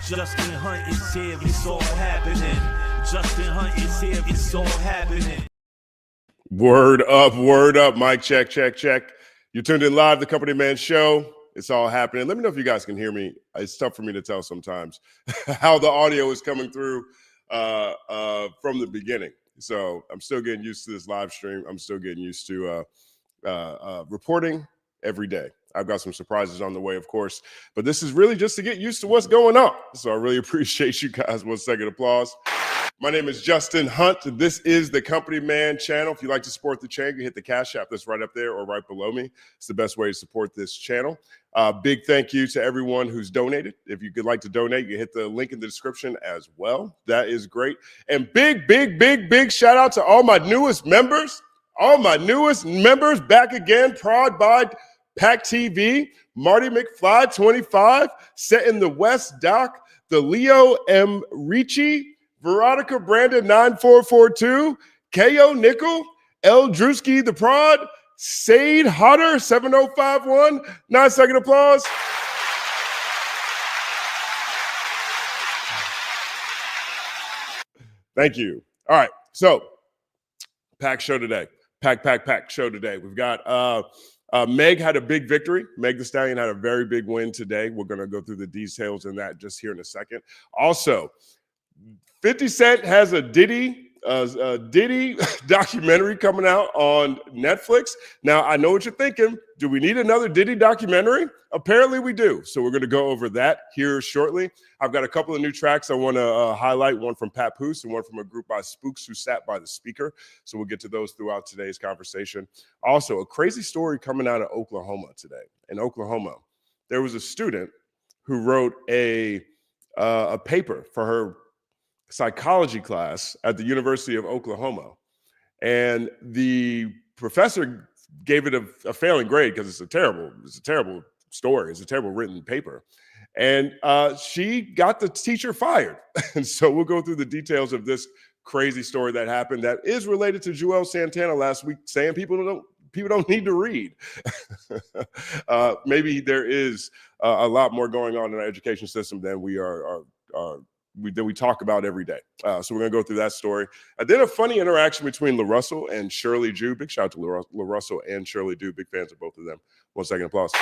Justin Hunt is here, it's all happening. Justin Hunt is here, it's all happening. Word up, mic check, check, check. You're tuned in live, the Company Man Show. It's all happening. Let me know if you guys can hear me. It's tough for me to tell sometimes how the audio is coming through from the beginning. So I'm still getting used to this live stream. I'm still getting used to reporting every day. I've got some surprises on the way, of course, but this is really just to get used to what's going on. So I really appreciate you guys. 1 second applause. My name is Justin Hunt. This is the Company Man channel. If you'd like to support the channel, you hit the Cash App that's right up there or right below me. It's the best way to support this channel. Big thank you to everyone who's donated. If you could like to donate, you hit the link in the description as well. That is great. And big shout out to all my newest members. All my newest members back again, prod by Pack TV, Marty McFly 25, Set in the West Doc, the Leo M. Ricci, Veronica Brandon 9442, KO Nickel, L. Drewski the Prod, Sade Hodder 7051. 9 second applause. Thank you. All right, so Pack show today. Pack show today. We've got Meg had a big victory. Meg the Stallion had a very big win today. We're going to go through the details in that just here in a second. Also, 50 Cent has a Diddy documentary coming out on Netflix. Now, I know what you're thinking. Do we need another Diddy documentary? Apparently we do. So we're going to go over that here shortly. I've got a couple of new tracks I want to highlight, one from Papoose and one from a group by Spookz who sat by the speaker. So we'll get to those throughout today's conversation. Also, a crazy story coming out of Oklahoma today. In Oklahoma, there was a student who wrote a paper for her psychology class at the University of Oklahoma. And the professor gave it a failing grade because it's a terrible story. It's a terrible written paper. And she got the teacher fired. And so we'll go through the details of this crazy story that happened that is related to Joel Santana last week saying people don't need to read. Maybe there is a lot more going on in our education system than we we talk about every day. So we're going to go through that story. I did a funny interaction between LaRussell and Shirley Jew. Big shout out to LaRussell and Shirley Jew. Big fans of both of them. 1 second applause.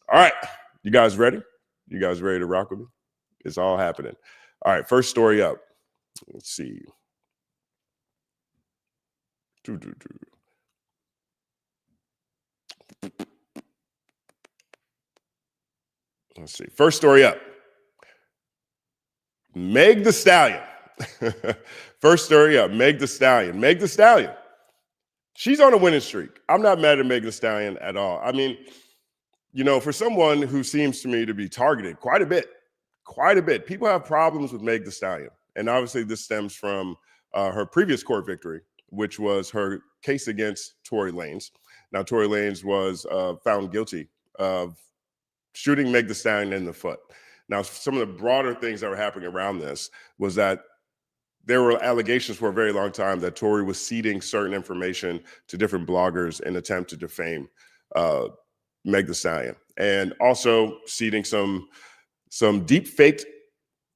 All right. You guys ready? You guys ready to rock with me? It's all happening. All right. First story up. Let's see. Let's see. First story up. Meg the Stallion. First story up. Meg the Stallion. Meg the Stallion. She's on a winning streak. I'm not mad at Meg the Stallion at all. I mean, you know, for someone who seems to me to be targeted quite a bit, people have problems with Meg the Stallion. And obviously this stems from her previous court victory, which was her case against Tory Lanez. Now, Tory Lanez was found guilty of shooting Meg the Stallion in the foot. Now, some of the broader things that were happening around this was that there were allegations for a very long time that Tory was seeding certain information to different bloggers in an attempt to defame Meg the Stallion, and also seeding some deep faked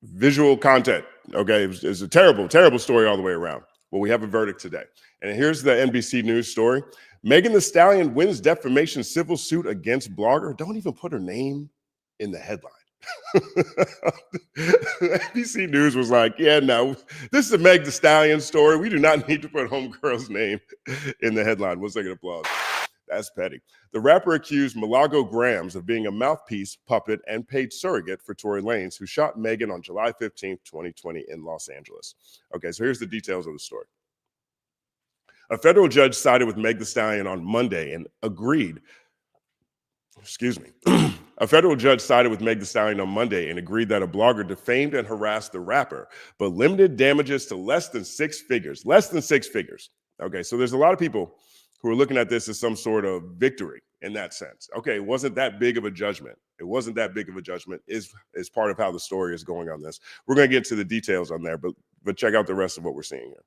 visual content. Okay, it was a terrible story all the way around. Well, we have a verdict today. And here's the NBC News story. Megan the Stallion wins defamation civil suit against blogger. Don't even put her name in the headline. NBC News was like, yeah, no, this is a Meg the Stallion story. We do not need to put homegirl's name in the headline. 1 second applause. That's petty. The rapper accused Milagro Grams of being a mouthpiece, puppet, and paid surrogate for Tory Lanez, who shot Megan on July 15th, 2020 in Los Angeles. Okay, so here's the details of the story. A federal judge sided with Meg the Stallion on Monday and agreed. A federal judge sided with Meg the Stallion on Monday and agreed that a blogger defamed and harassed the rapper, but limited damages to less than 6 figures. Less than 6 figures. Okay, so there's a lot of people who are looking at this as some sort of victory in that sense. Okay, it wasn't that big of a judgment. It wasn't that big of a judgment is part of how the story is going on this. We're going to get into the details on there, but check out the rest of what we're seeing here.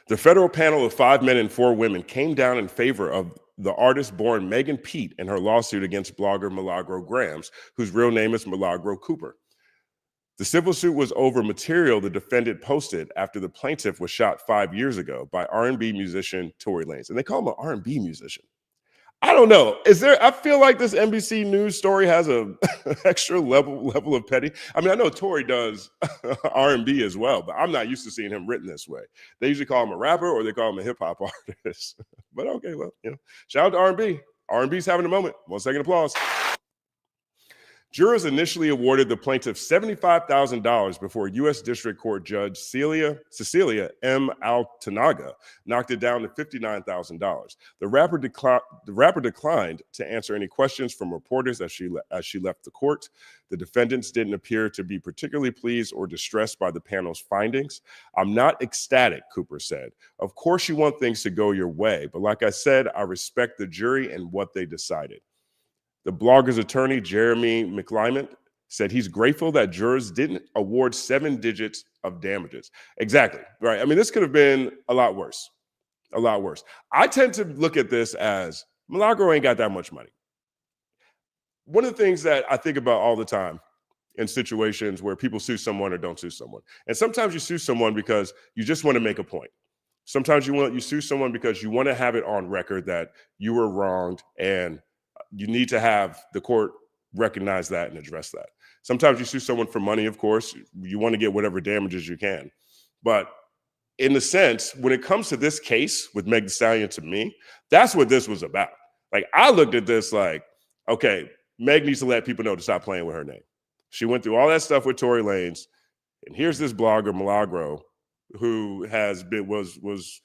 The federal panel of 5 men and 4 women came down in favor of the artist born Megan Pete in her lawsuit against blogger Milagro Grams, whose real name is Milagro Cooper. The civil suit was over material the defendant posted after the plaintiff was shot 5 years ago by R&B musician Tory Lanez. And they call him an R&B musician. I don't know. I feel like this NBC News story has a extra level of petty. I mean, I know Tory does R&B as well, but I'm not used to seeing him written this way. They usually call him a rapper or they call him a hip hop artist. But okay, well, shout out to R&B. R&B's having a moment. 1 second applause. Jurors initially awarded the plaintiff $75,000 before U.S. District Court Judge Cecilia M. Altanaga knocked it down to $59,000. The rapper declined to answer any questions from reporters as she left the court. The defendants didn't appear to be particularly pleased or distressed by the panel's findings. "I'm not ecstatic," Cooper said. "Of course you want things to go your way, but like I said, I respect the jury and what they decided." The blogger's attorney, Jeremy McClymont, said he's grateful that jurors didn't award 7 digits of damages. Exactly, right? I mean, this could have been a lot worse, a lot worse. I tend to look at this as Milagro ain't got that much money. One of the things that I think about all the time in situations where people sue someone or don't sue someone, and sometimes you sue someone because you just want to make a point. Sometimes you sue someone because you want to have it on record that you were wronged and you need to have the court recognize that and address that. Sometimes you sue someone for money, of course. You want to get whatever damages you can. But in the sense, when it comes to this case with Meg Thee Stallion, to me, that's what this was about. Like, I looked at this like, okay, Meg needs to let people know to stop playing with her name. She went through all that stuff with Tory Lanez, and here's this blogger, Milagro, who was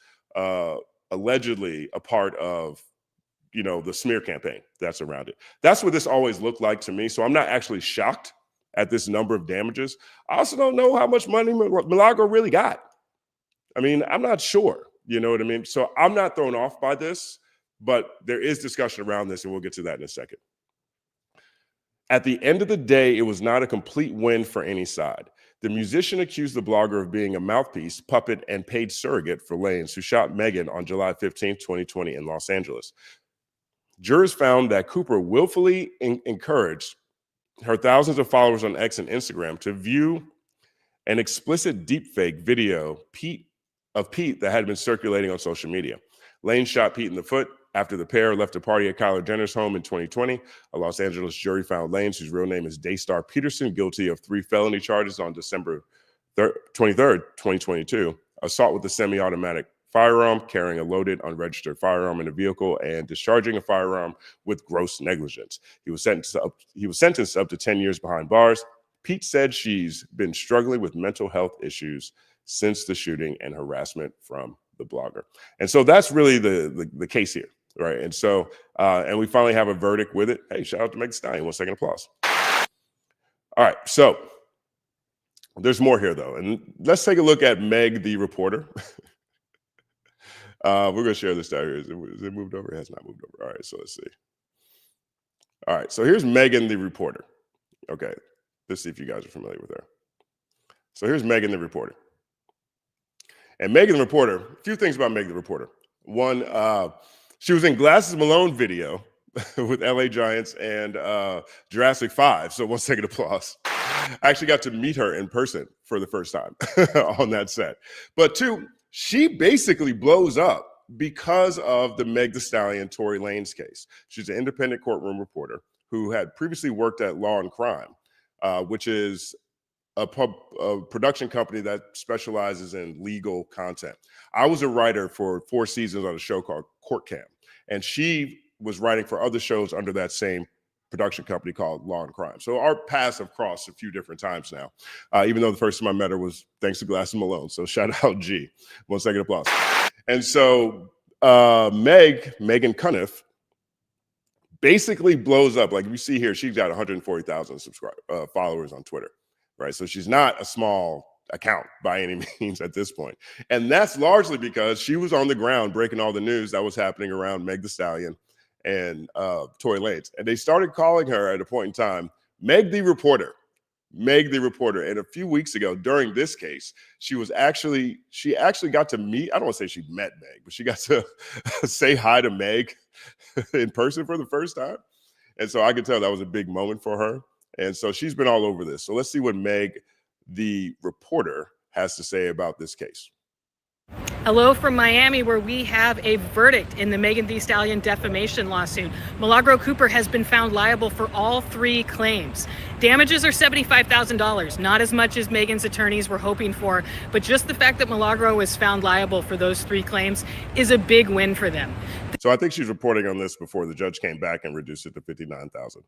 allegedly a part of the smear campaign that's around it. That's what this always looked like to me. So I'm not actually shocked at this number of damages. I also don't know how much money Milagro really got. I mean, I'm not sure, you know what I mean? So I'm not thrown off by this, but there is discussion around this, and we'll get to that in a second. At the end of the day, it was not a complete win for any side. The musician accused the blogger of being a mouthpiece, puppet, and paid surrogate for Lanez, who shot Megan on July 15, 2020 in Los Angeles. Jurors found that Cooper willfully encouraged her thousands of followers on X and Instagram to view an explicit deepfake video of Pete that had been circulating on social media. Lanez shot Pete in the foot after the pair left a party at Kylie Jenner's home in 2020. A Los Angeles jury found Lanez, whose real name is Daystar Peterson, guilty of 3 felony charges on December 23rd, 2022, assault with a semi-automatic firearm, carrying a loaded, unregistered firearm in a vehicle, and discharging a firearm with gross negligence. He was sentenced up to 10 years behind bars. Pete said she's been struggling with mental health issues since the shooting and harassment from the blogger. And so that's really the case here, right? And so, and we finally have a verdict with it. Hey, shout out to Meg Thee Stallion. 1 second applause. All right, so there's more here, though. And let's take a look at Meg the reporter. We're going to share this down here. Is it moved over? It has not moved over. All right, so let's see. All right, so here's Megan the reporter. Okay, let's see if you guys are familiar with her. So here's Megan the reporter. And Megan the reporter, a few things about Megan the reporter. One, she was in Glasses Malone video with LA Giants and Jurassic 5. So 1 second applause. I actually got to meet her in person for the first time on that set. But 2, she basically blows up because of the Meg Thee Stallion Tory Lanez case. She's an independent courtroom reporter who had previously worked at Law and Crime, which is a production company that specializes in legal content. I was a writer for 4 seasons on a show called Court Cam, and she was writing for other shows under that same production company called Law and Crime. So our paths have crossed a few different times now, even though the first time I met her was thanks to Glasses Malone. So shout out G. 1 second applause. And so Megan Cuniff basically blows up. Like you see here, she's got 140,000 followers on Twitter, right? So she's not a small account by any means at this point. And that's largely because she was on the ground breaking all the news that was happening around Meg Thee Stallion and Tory Lanez. And they started calling her at a point in time, Meg the reporter. Meg the reporter. And a few weeks ago during this case, she actually got to meet, I don't want to say she met Meg, but she got to say hi to Meg in person for the first time. And so I could tell that was a big moment for her. And so she's been all over this. So let's see what Meg, the reporter, has to say about this case. Hello from Miami, where we have a verdict in the Megan Thee Stallion defamation lawsuit. Milagro Cooper has been found liable for all 3 claims. Damages are $75,000, not as much as Megan's attorneys were hoping for, but just the fact that Milagro was found liable for those 3 claims is a big win for them. So I think she's reporting on this before the judge came back and reduced it to $59,000.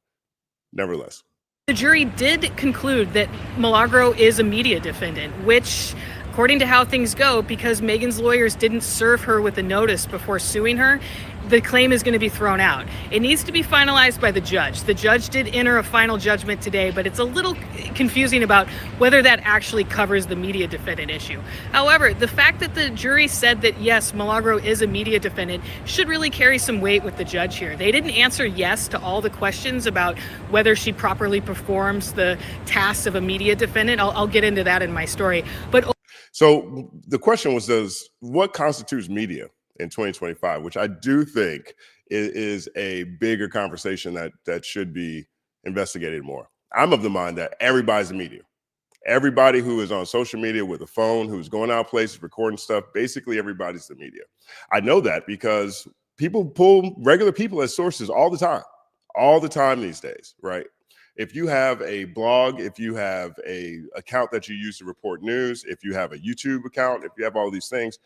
Nevertheless, the jury did conclude that Milagro is a media defendant, which, according to how things go, because Megan's lawyers didn't serve her with a notice before suing her, the claim is going to be thrown out. It needs to be finalized by the judge. The judge did enter a final judgment today, but it's a little confusing about whether that actually covers the media defendant issue. However, the fact that the jury said that, yes, Milagro is a media defendant should really carry some weight with the judge here. They didn't answer yes to all the questions about whether she properly performs the tasks of a media defendant. I'll get into that in my story. But so the question was, what constitutes media in 2025, which I do think is a bigger conversation that should be investigated more. I'm of the mind that everybody's the media. Everybody who is on social media with a phone, who's going out places, recording stuff, basically everybody's the media. I know that because people pull regular people as sources all the time these days, right? If you have a blog, if you have a account that you use to report news, if you have a YouTube account, if you have all these things,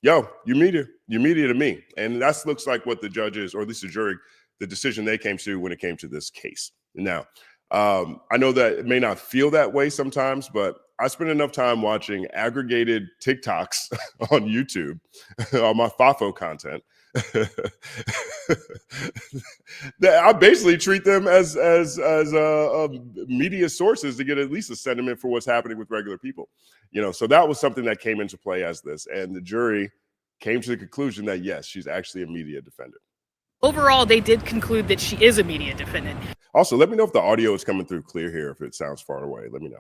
yo, you're media to me. And that looks like what the judges, or at least the jury, the decision they came to when it came to this case. Now, I know that it may not feel that way sometimes, but I spend enough time watching aggregated TikToks on YouTube on my FAFO content that I basically treat them as media sources to get at least a sentiment for what's happening with regular people. So that was something that came into play as this, and the jury came to the conclusion that yes, she's actually a media defendant. overall, they did conclude that she is a media defendant. Also, let me know if the audio is coming through clear here. If it sounds far away, let me know.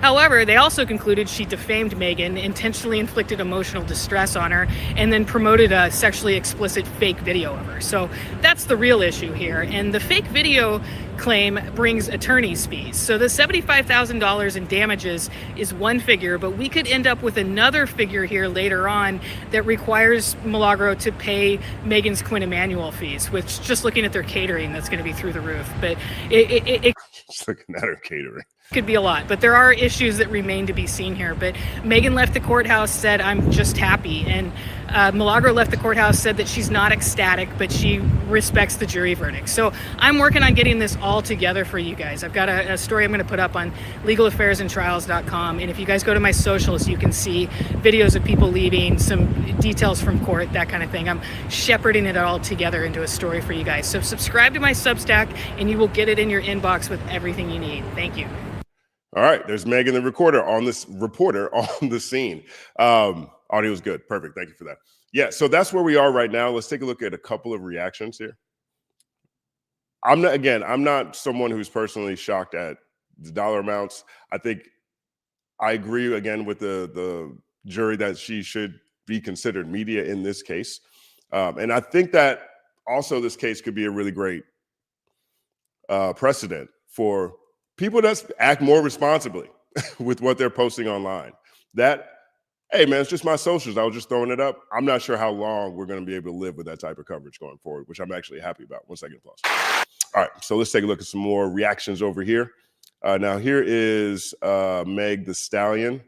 However, they also concluded she defamed Megan, intentionally inflicted emotional distress on her, and then promoted a sexually explicit fake video of her. So that's the real issue here. And the fake video claim brings attorney's fees. So the $75,000 in damages is one figure, but we could end up with another figure here later on that requires Milagro to pay Megan's Quinn Emanuel fees, which, just looking at their catering, that's going to be through the roof. But it just looking at her catering could be a lot, but there are issues that remain to be seen here. But Megan left the courthouse, said, "I'm just happy." And Milagro left the courthouse, said that she's not ecstatic, but she respects the jury verdict. So I'm working on getting this all together for you guys. I've got a story I'm going to put up on legalaffairsandtrials.com. And if you guys go to my socials, you can see videos of people leaving, some details from court, that kind of thing. I'm shepherding it all together into a story for you guys. So subscribe to my Substack and you will get it in your inbox with everything you need. Thank you. All right, there's Megan, the reporter on the scene. Audio is good. Perfect. Thank you for that. Yeah, so that's where we are right now. Let's take a look at a couple of reactions here. I'm not someone who's personally shocked at the dollar amounts. I think I agree again with the jury that she should be considered media in this case. And I think that also this case could be a really great precedent for people that act more responsibly with what they're posting online. That, hey man, it's just my socials. I was just throwing it up. I'm not sure how long we're going to be able to live with that type of coverage going forward, which I'm actually happy about. 1 second, applause. All right, so let's take a look at some more reactions over here. Now here is Meg the Stallion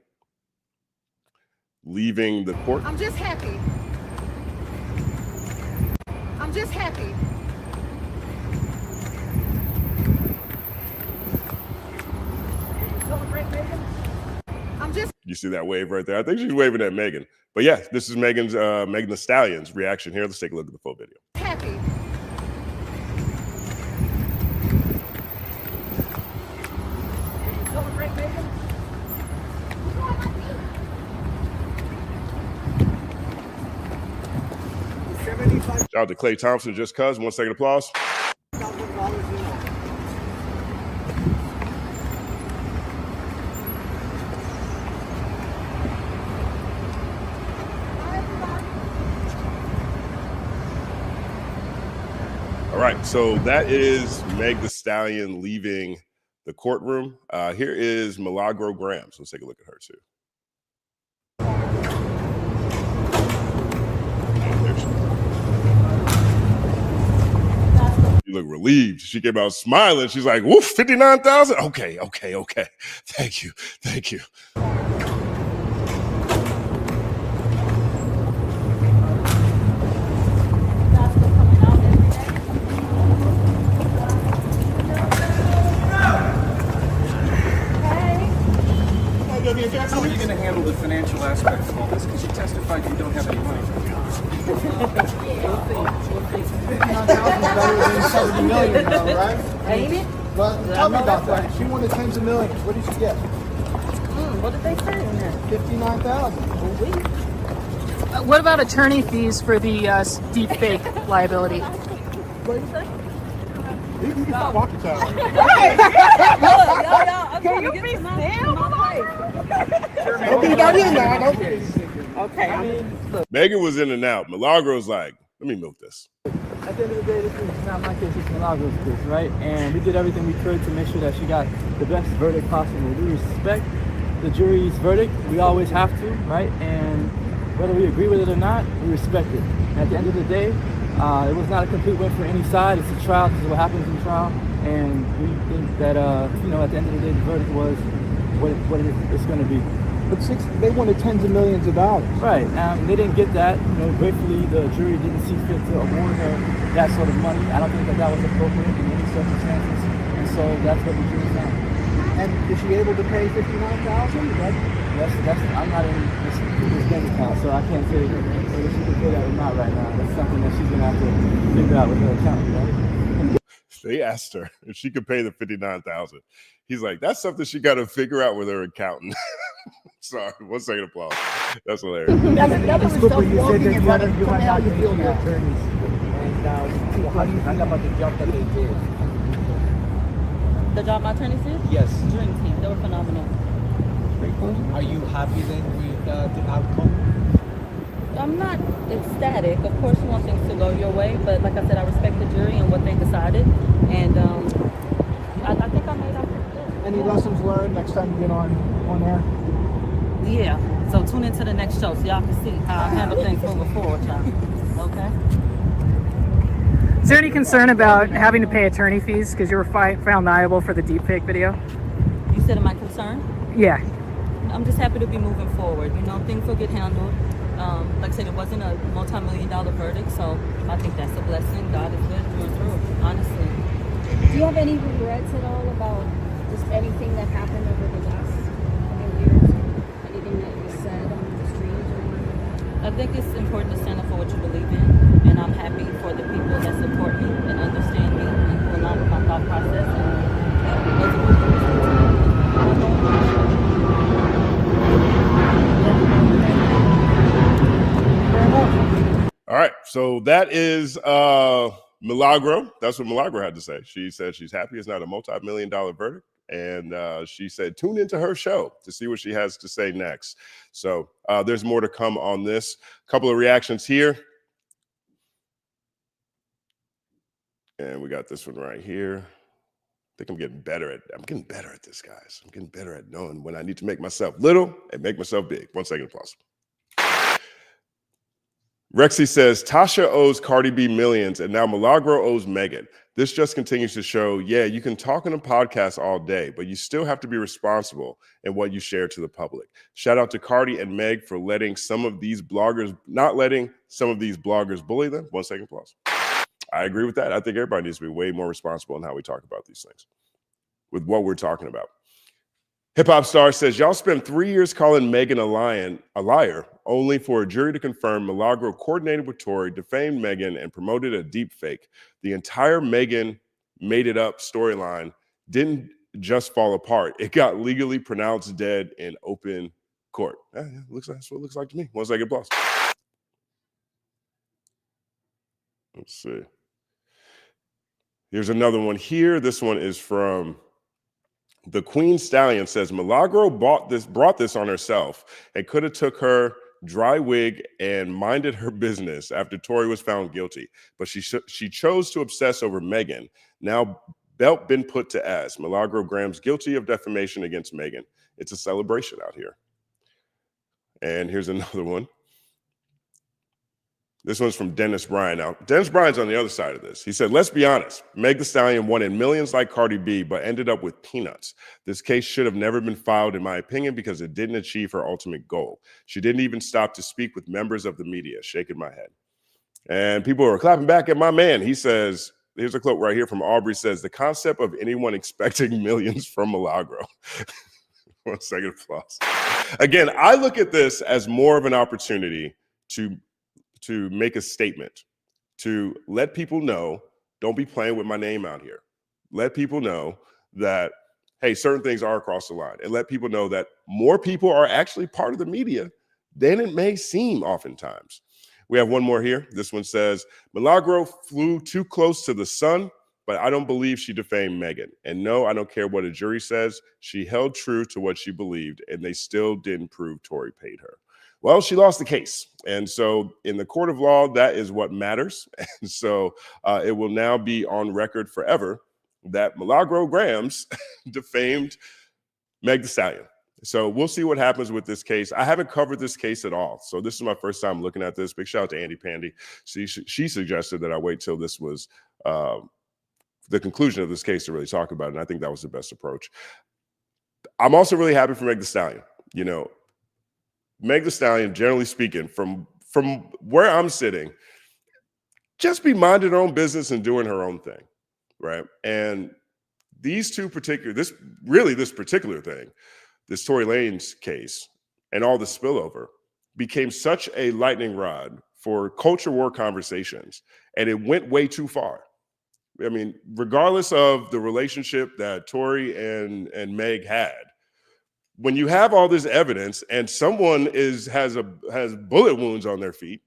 leaving the court. I'm just happy. I'm just happy. You see that wave right there? I think she's waving at Megan. But yeah, this is Megan the Stallion's reaction here. Let's take a look at the full video. Happy. Celebrate, Megan. Shout out to Clay Thompson, just cuz. 1 second, applause. All right, so that is Meg the Stallion leaving the courtroom. Here is Milagro Grams. Let's take a look at her too. You look relieved. She came out smiling. She's like, woof, 59,000. Okay. Thank you. How are you going to handle the financial aspects of all this? Because you testified you don't have any money. $70 million, though, right? Ain't it? Well, tell me about that. She wanted tens of millions. What did she get? What did they say in there? 59,000. What about attorney fees for the deep fake liability? What did you say? You can stop walking to her. Can you be still? Don't be down here now. Okay. Megan was in and out. Milagro's like, let me milk this. At the end of the day, this is not my case, it's Milagro's case, right? And we did everything we could to make sure that she got the best verdict possible. We respect the jury's verdict. We always have to, right? And whether we agree with it or not, we respect it. And at the end of the day, it was not a complete win for any side. It's a trial. This is what happens in trial. And we think that, at the end of the day, the verdict was what it's going to be. But they wanted tens of millions of dollars. Right. They didn't get that. Gratefully, the jury didn't see fit to award her that sort of money. I don't think that was appropriate in any circumstances. And so that's what the jury found. And is she able to pay $59,000? I'm not in this bank account, so I can't say whether she can pay that or not right now. That's something that she's going to have to figure out with her accountant, right? They asked her if she could pay the $59,000. He's like, that's something she got to figure out with her accountant. Sorry, 1 second applause. That's hilarious. That's you said that you had not been attorneys. And how do you feel about the job that they did? The job my attorneys did? Yes. Dream team. They were phenomenal. Are you happy then with the outcome? I'm not ecstatic. Of course, you want things to go your way, but like I said, I respect the jury and what they decided. And I think I made out pretty good. Any lessons learned next time you get on air? Yeah. So tune into the next show so y'all can see how I handle things moving forward, y'all. Okay? Is there any concern about having to pay attorney fees because you were found liable for the deepfake video? You said, am I concerned? Yeah. I'm just happy to be moving forward. Things will get handled. Like I said, it wasn't a multi-million-dollar verdict, so I think that's a blessing. God is good through and through, honestly. Do you have any regrets at all about just anything that happened over the last couple of years? Anything that you said on the streets or anything? I think it's important to stand up for what you believe in, and I'm happy for the people that support me and understand me and go along with my thought process. All right, so that is Milagro. That's what Milagro had to say. She said she's happy it's not a multi-million-dollar verdict. And she said, tune into her show to see what she has to say next. So there's more to come on this. A couple of reactions here. And we got this one right here. I think I'm getting better at this, guys. I'm getting better at knowing when I need to make myself little and make myself big. 1 second applause. Rexy says, Tasha owes Cardi B millions, and now Milagro owes Megan. This just continues to show, yeah, you can talk on a podcast all day, but you still have to be responsible in what you share to the public. Shout out to Cardi and Meg for not letting some of these bloggers bully them. 1 second applause. I agree with that. I think everybody needs to be way more responsible in how we talk about these things with what we're talking about. Hip Hop Star says, y'all spent 3 years calling Megan a liar, only for a jury to confirm Milagro coordinated with Tory, defamed Megan, and promoted a deep fake. The entire Megan made it up storyline didn't just fall apart. It got legally pronounced dead in open court. Yeah, that's what it looks like to me. 1 second applause. Let's see. Here's another one here. This one is from The Queen Stallion says Milagro brought this on herself and could have took her dry wig and minded her business after Tory was found guilty, but she chose to obsess over Megan. Now belt been put to ass. Milagro Graham's guilty of defamation against Megan. It's a celebration out here. And here's another one. This one's from Dennis Bryan. Now, Dennis Bryan's on the other side of this. He said, let's be honest. Meg Thee Stallion wanted millions like Cardi B, but ended up with peanuts. This case should have never been filed, in my opinion, because it didn't achieve her ultimate goal. She didn't even stop to speak with members of the media. Shaking my head. And people are clapping back at my man. He says, here's a quote right here from Aubrey, says, the concept of anyone expecting millions from Milagro. 1 second applause. Again, I look at this as more of an opportunity to make a statement, to let people know, don't be playing with my name out here. Let people know that, hey, certain things are across the line, and let people know that more people are actually part of the media than it may seem oftentimes. We have one more here. This one says, Milagro flew too close to the sun, but I don't believe she defamed Megan. And no, I don't care what a jury says. She held true to what she believed, and they still didn't prove Tory paid her. Well, she lost the case. And so in the court of law, that is what matters. And so it will now be on record forever that Milagro Grahams defamed Meg Thee Stallion. So we'll see what happens with this case. I haven't covered this case at all. So this is my first time looking at this. Big shout out to Andy Pandy. She suggested that I wait till this was the conclusion of this case to really talk about it. And I think that was the best approach. I'm also really happy for Meg Thee Stallion. You know, Meg Thee Stallion, generally speaking, from where I'm sitting, just be minding her own business and doing her own thing, right? And this particular thing, this Tory Lanez case and all the spillover became such a lightning rod for culture war conversations, and it went way too far. I mean, regardless of the relationship that Tory and Meg had, when you have all this evidence and someone has bullet wounds on their feet,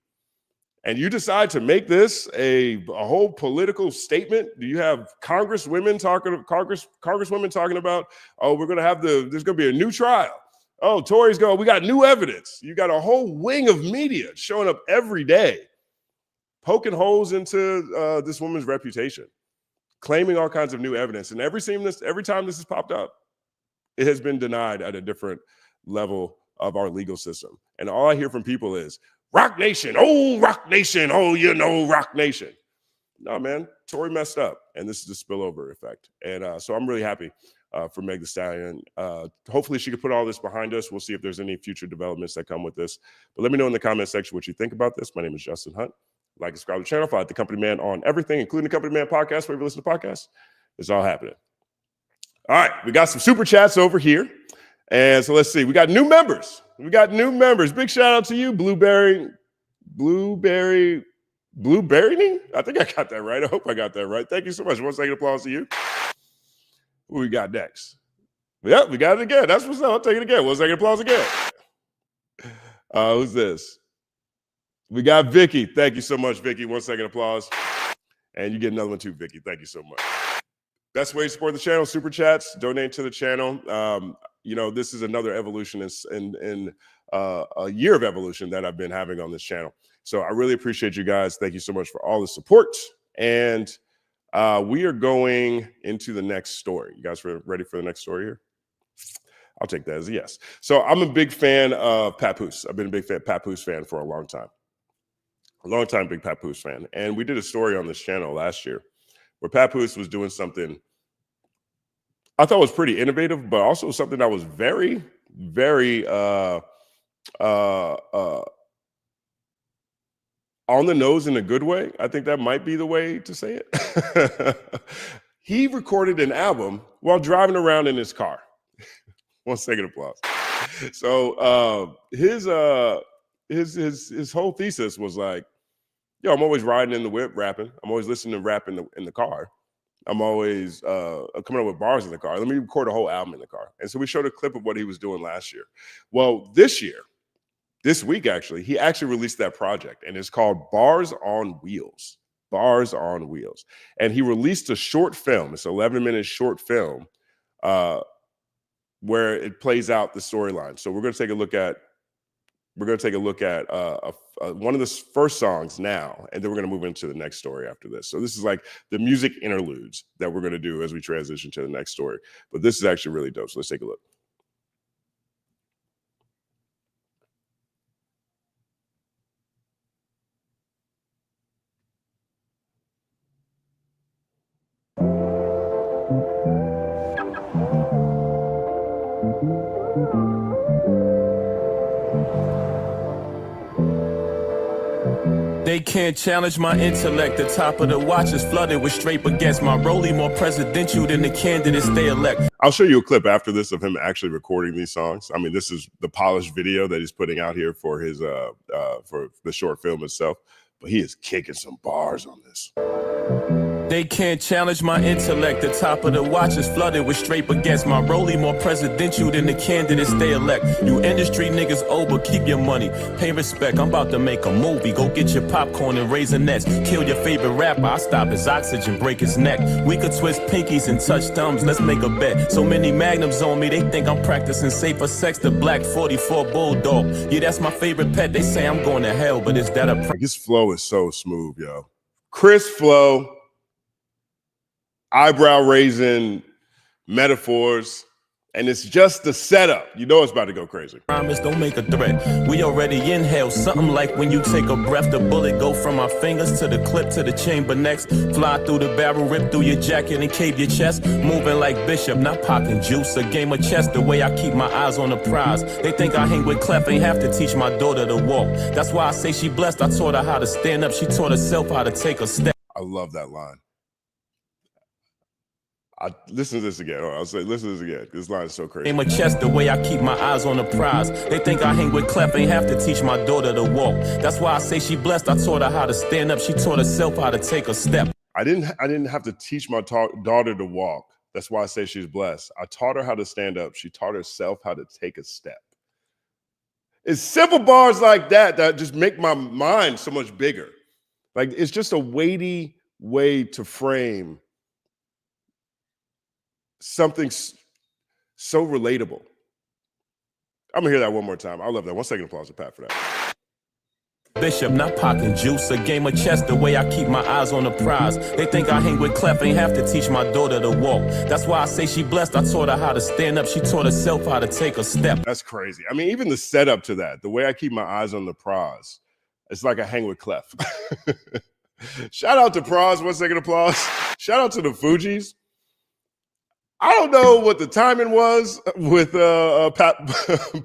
and you decide to make this a whole political statement, do you have congresswomen talking about, oh, we're going to have there's going to be a new trial. Oh, Tory's we got new evidence. You got a whole wing of media showing up every day, poking holes into this woman's reputation, claiming all kinds of new evidence. And every time this has popped up, it has been denied at a different level of our legal system. And all I hear from people is, Rock Nation, oh, Rock Nation, oh, you know, Rock Nation. No, man, Tory messed up, and this is the spillover effect. And so I'm really happy for Meg Thee Stallion. Hopefully she can put all this behind us. We'll see if there's any future developments that come with this. But let me know in the comment section what you think about this. My name is Justin Hunt. Like and subscribe to the channel. Follow the Company Man on everything, including the Company Man podcast, where you listen to podcasts. It's all happening. All right, we got some super chats over here. And so let's see. We got new members. Big shout out to you, Blueberry. I think I got that right. I hope I got that right. Thank you so much. 1 second applause to you. Who we got next? Yep, we got it again. That's what's up. I'll take it again. 1 second applause again. Who's this? We got Vicky. Thank you so much, Vicky. 1 second applause. And you get another one too, Vicky. Thank you so much. Best way to support the channel, super chats, donate to the channel. You know, this is another evolution in a year of evolution that I've been having on this channel. So I really appreciate you guys. Thank you so much for all the support. And we are going into the next story. You guys ready for the next story here? I'll take that as a yes. So I'm a big fan of Papoose. I've been a big Papoose fan for a long time. Big Papoose fan. And we did a story on this channel last year where Papoose was doing something I thought was pretty innovative, but also something that was very, very on the nose in a good way. I think that might be the way to say it. He recorded an album while driving around in his car. 1 second applause. So his whole thesis was like, yo, I'm always riding in the whip, rapping. I'm always listening to rap in the car. I'm always coming up with bars in the car. Let me record a whole album in the car. And so we showed a clip of what he was doing last year. Well, this week, actually, he actually released that project, and it's called Bars on Wheels. Bars on Wheels. And he released a short film. It's an 11-minute short film where it plays out the storyline. So we're going to take a look at, We're going to take a look at one of the first songs now, and then we're going to move into the next story after this. So this is like the music interludes that we're going to do as we transition to the next story. But this is actually really dope. So let's take a look. They can't challenge my intellect. The top of the watch is flooded with straight baguettes. My rollie more presidential than the candidates they elect. I'll show you a clip after this of him actually recording these songs. I mean, this is the polished video that he's putting out here for his for the short film itself. But he is kicking some bars on this. They can't challenge my intellect. The top of the watch is flooded with straight baguettes. My rollie more presidential than the candidates they elect. You industry niggas owe, but keep your money. Pay respect. I'm about to make a movie. Go get your popcorn and Raisinets. Kill your favorite rapper. I'll stop his oxygen, break his neck. We could twist pinkies and touch thumbs. Let's make a bet. So many magnums on me, they think I'm practicing safer sex. The black 44 bulldog. Yeah, that's my favorite pet. They say I'm going to hell, but is that a his flow is so smooth, yo. Chris flow. Eyebrow raising metaphors, and it's just the setup. You know it's about to go crazy. Promise, don't make a threat. We already inhale something like when you take a breath. The bullet go from my fingers to the clip to the chamber next. Fly through the barrel, rip through your jacket and cave your chest. Moving like Bishop, not popping juice. A game of chess, the way I keep my eyes on the prize. They think I hang with Clef, ain't have to teach my daughter to walk. That's why I say she blessed. I taught her how to stand up. She taught herself how to take a step. I love that line. Listen to this again. I'll say, listen to this again. This line is so crazy. In my chest, the way I keep my eyes on the prize. They think I hang with Clef, ain't have to teach my daughter to walk. That's why I say she blessed. I taught her how to stand up. She taught herself how to take a step. I didn't have to teach my daughter to walk. That's why I say she's blessed. I taught her how to stand up. She taught herself how to take a step. It's simple bars like that that just make my mind so much bigger. Like, it's just a weighty way to frame something so relatable. I'm gonna hear that one more time. I love that. 1 second applause to Pat for that. Bishop, not popping juice. A game of chess, the way I keep my eyes on the prize. They think I hang with Clef, ain't have to teach my daughter to walk. That's why I say she blessed. I taught her how to stand up. She taught herself how to take a step. That's crazy. I mean, even the setup to that, the way I keep my eyes on the prize, it's like I hang with Clef. Shout out to Praz. 1 second applause. Shout out to the Fugees. I don't know what the timing was with Pat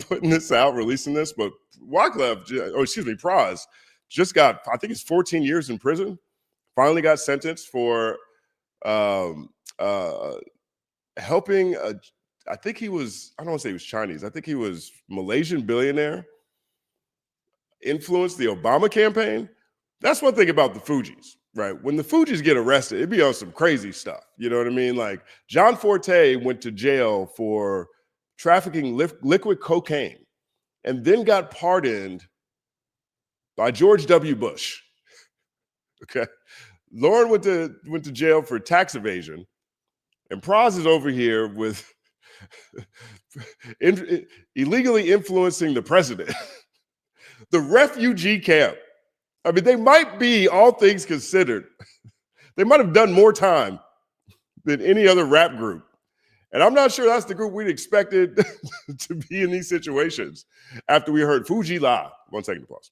putting this out, releasing this, but Praz just got, I think it's 14 years in prison. Finally got sentenced for helping, I think he was, I don't want to say he was Chinese. I think he was Malaysian billionaire, influenced the Obama campaign. That's one thing about the Fugees. Right. When the Fugees get arrested, it'd be on some crazy stuff. You know what I mean? Like John Forte went to jail for trafficking liquid cocaine and then got pardoned by George W. Bush. Okay. Lauren went to jail for tax evasion. And Praz is over here with illegally influencing the president. The refugee camp. I mean, they might be, all things considered, they might have done more time than any other rap group. And I'm not sure that's the group we'd expected to be in these situations after we heard Fuji La. 1 second applause.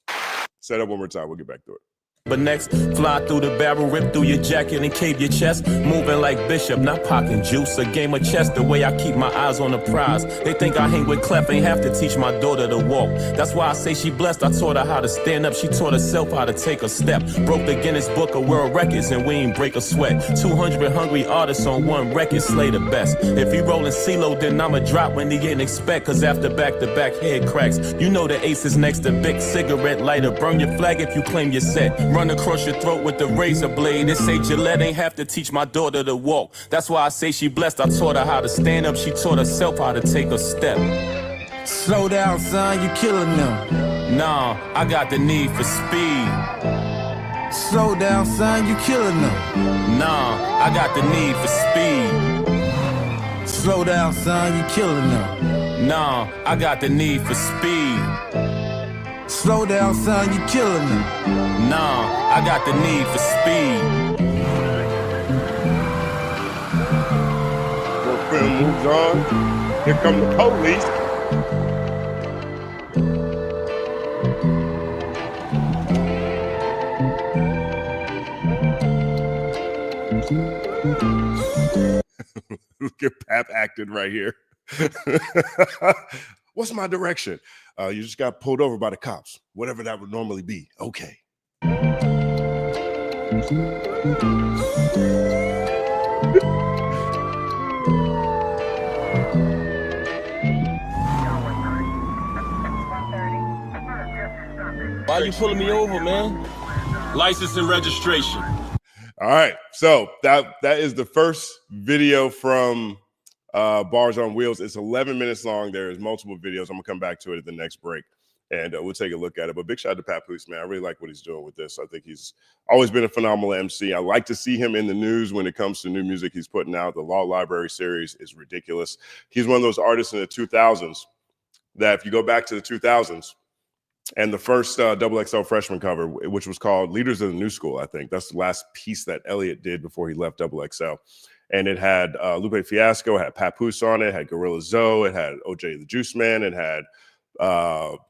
Set up one more time. We'll get back to it. But next, fly through the barrel, rip through your jacket and cave your chest. Moving like Bishop, not popping juice. A game of chess, the way I keep my eyes on the prize. They think I hang with Clef, ain't have to teach my daughter to walk. That's why I say she blessed. I taught her how to stand up. She taught herself how to take a step. Broke the Guinness Book of World Records and we ain't break a sweat. 200 hungry artists on one record, slay the best. If he rolling CeeLo, then I'ma drop when he didn't expect. Cause after back-to-back head cracks, you know the ace is next to big cigarette lighter. Burn your flag if you claim you're set. Run across your throat with the razor blade. They say Gillette ain't have to teach my daughter to walk. That's why I say she blessed. I taught her how to stand up. She taught herself how to take a step. Slow down, son, you killing them. Nah, I got the need for speed. Slow down, son, you killing them. Nah, I got the need for speed. Slow down, son, you killing them. Nah, I got the need for speed. Slow down, son, you killing them. Nah, I got the need for speed. Well, film moves on. Here come the police. Look at Pap acting right here. What's my direction? You just got pulled over by the cops. Whatever that would normally be. Okay. Why you pulling me over, man? License and registration. All right. So that is the first video from Bars on Wheels. It's 11 minutes long. There's multiple videos. I'm gonna come back to it at the next break, and we'll take a look at it. But big shout out to Papoose, man. I really like what he's doing with this. I think he's always been a phenomenal MC. I like to see him in the news when it comes to new music he's putting out. The Law Library series is ridiculous. He's one of those artists in the 2000s that if you go back to the 2000s, and the first XXL freshman cover, which was called Leaders of the New School, I think. That's the last piece that Elliot did before he left XXL. And it had Lupe Fiasco, it had Papoose on it, it had Gorilla Zoe, it had OJ the Juice Man, it had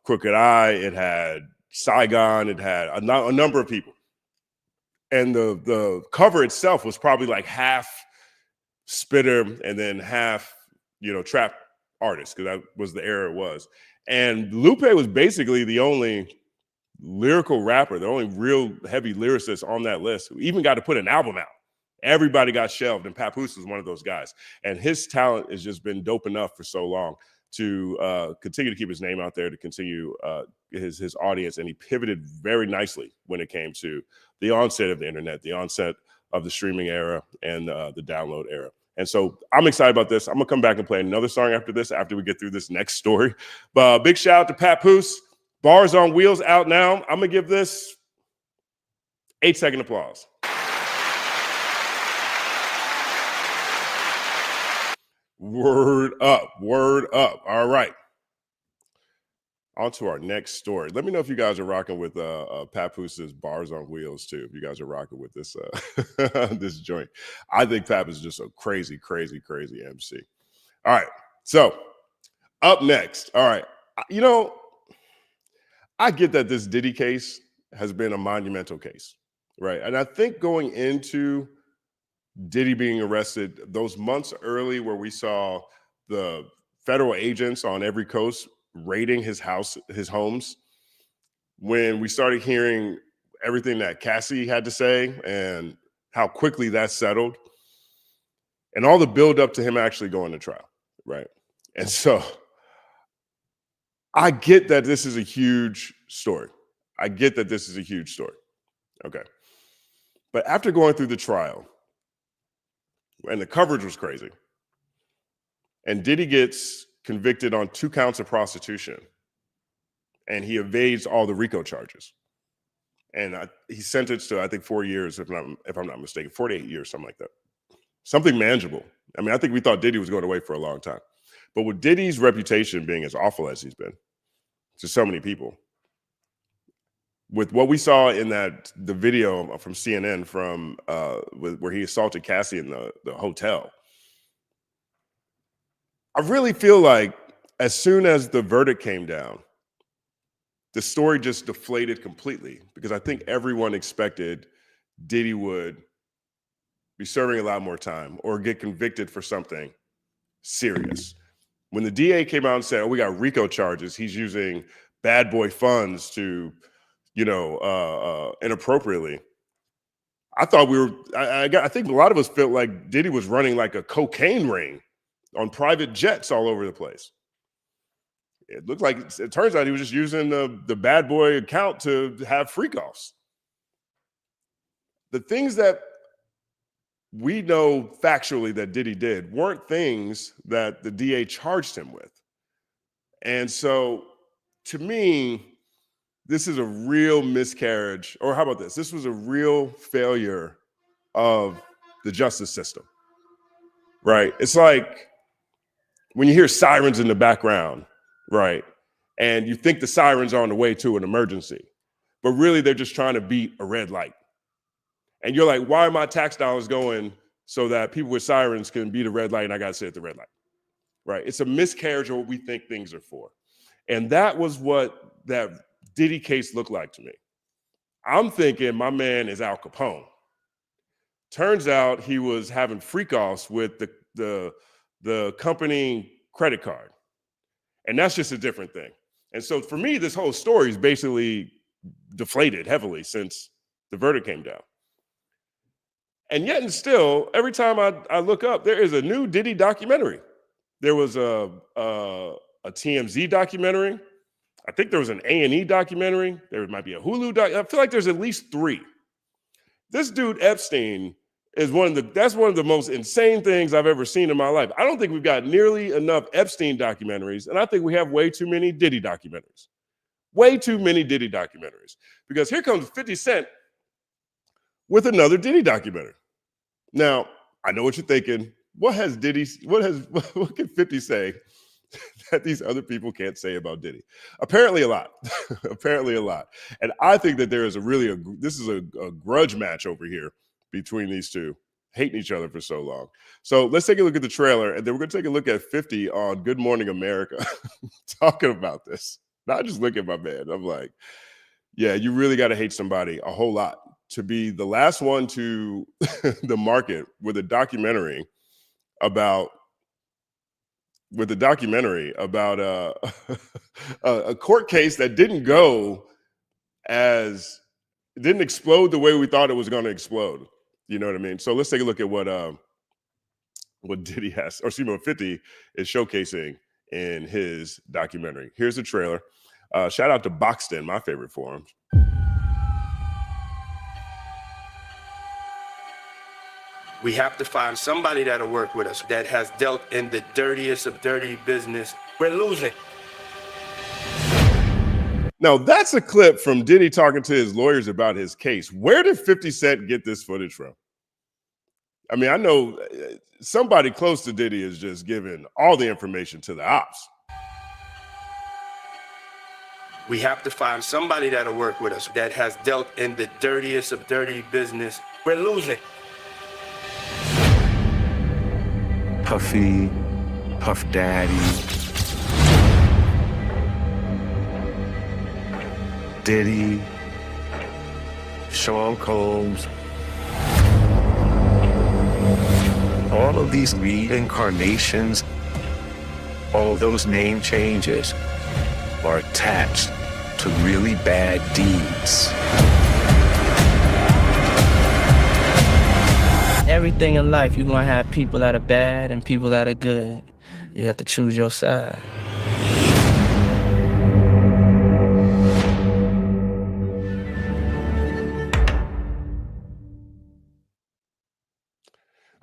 Crooked Eye, it had Saigon, it had a number of people. And the cover itself was probably like half spitter and then half, trap artist, because that was the era it was. And Lupe was basically the only lyrical rapper, the only real heavy lyricist on that list who even got to put an album out. Everybody got shelved, and Papoose was one of those guys. And his talent has just been dope enough for so long to continue to keep his name out there, to continue his audience. And he pivoted very nicely when it came to the onset of the internet, the onset of the streaming era, and the download era. And so I'm excited about this. I'm going to come back and play another song after this, after we get through this next story. But big shout out to Papoose. Bars on Wheels out now. I'm going to give this 8-second applause. Word up. Word up. All right. On to our next story. Let me know if you guys are rocking with Papoose's Bars on Wheels too. If you guys are rocking with this this joint. I think Pap is just a crazy, crazy, crazy MC. All right. So up next. All right. I get that this Diddy case has been a monumental case, right? And I think going into Diddy being arrested, those months early where we saw the federal agents on every coast raiding his homes, when we started hearing everything that Cassie had to say and how quickly that settled, and all the build up to him actually going to trial, right? And so I get that this is a huge story. I get that this is a huge story. Okay. But after going through the trial, and the coverage was crazy, and Diddy gets convicted on 2 counts of prostitution, and he evades all the RICO charges. And he's sentenced to, I think, 4 years, if I'm not mistaken, 48 years, something like that. Something manageable. I mean, I think we thought Diddy was going away for a long time. But with Diddy's reputation being as awful as he's been to so many people, with what we saw in the video from CNN from where he assaulted Cassie in the hotel, I really feel like as soon as the verdict came down, the story just deflated completely, because I think everyone expected Diddy would be serving a lot more time or get convicted for something serious. When the DA came out and said, "Oh, we got RICO charges, he's using bad boy funds to, inappropriately," I thought I think a lot of us felt like Diddy was running like a cocaine ring on private jets all over the place. It looked like, it turns out he was just using the bad boy account to have freak-offs. The things that we know factually that Diddy did weren't things that the DA charged him with. And so, to me, this is a real miscarriage, or how about this? This was a real failure of the justice system, right? It's like when you hear sirens in the background, right? and you think the sirens are on the way to an emergency, but really they're just trying to beat a red light. And you're like, why are my tax dollars going so that people with sirens can beat a red light and I got to sit at the red light, right? It's a miscarriage of what we think things are for. And that was what that Diddy case looked like to me. I'm thinking my man is Al Capone. Turns out he was having freak-offs with the company credit card. And that's just a different thing. And so for me, this whole story is basically deflated heavily since the verdict came down. And yet and still, every time I look up, there is a new Diddy documentary. There was a TMZ documentary. I think there was an A&E documentary. There might be a Hulu I feel like there's at least 3. This dude Epstein is that's one of the most insane things I've ever seen in my life. I don't think we've got nearly enough Epstein documentaries, and I think we have way too many Diddy documentaries. Way too many Diddy documentaries. Because here comes 50 Cent with another Diddy documentary. Now, I know what you're thinking. What can 50 say that these other people can't say about Diddy? Apparently a lot. Apparently a lot. And I think that there is this is a grudge match over here between these two, hating each other for so long. So let's take a look at the trailer, and then we're going to take a look at 50 on Good Morning America talking about this. Not just look at my man. I'm like, yeah, you really got to hate somebody a whole lot to be the last one to the market with a documentary about a court case that didn't explode the way we thought it was going to explode. You know what I mean? So let's take a look at what Diddy has, or excuse me, what 50 is showcasing in his documentary. Here's the trailer. Shout out to Boxton, my favorite forum. We have to find somebody that'll work with us that has dealt in the dirtiest of dirty business. We're losing. Now, that's a clip from Diddy talking to his lawyers about his case. Where did 50 Cent get this footage from? I mean, I know somebody close to Diddy is just giving all the information to the ops. We have to find somebody that'll work with us that has dealt in the dirtiest of dirty business. We're losing. Puffy, Puff Daddy, Diddy, Sean Combs. All of these reincarnations, all those name changes are attached to really bad deeds. Everything in life, you're gonna have people that are bad and people that are good. You have to choose your side.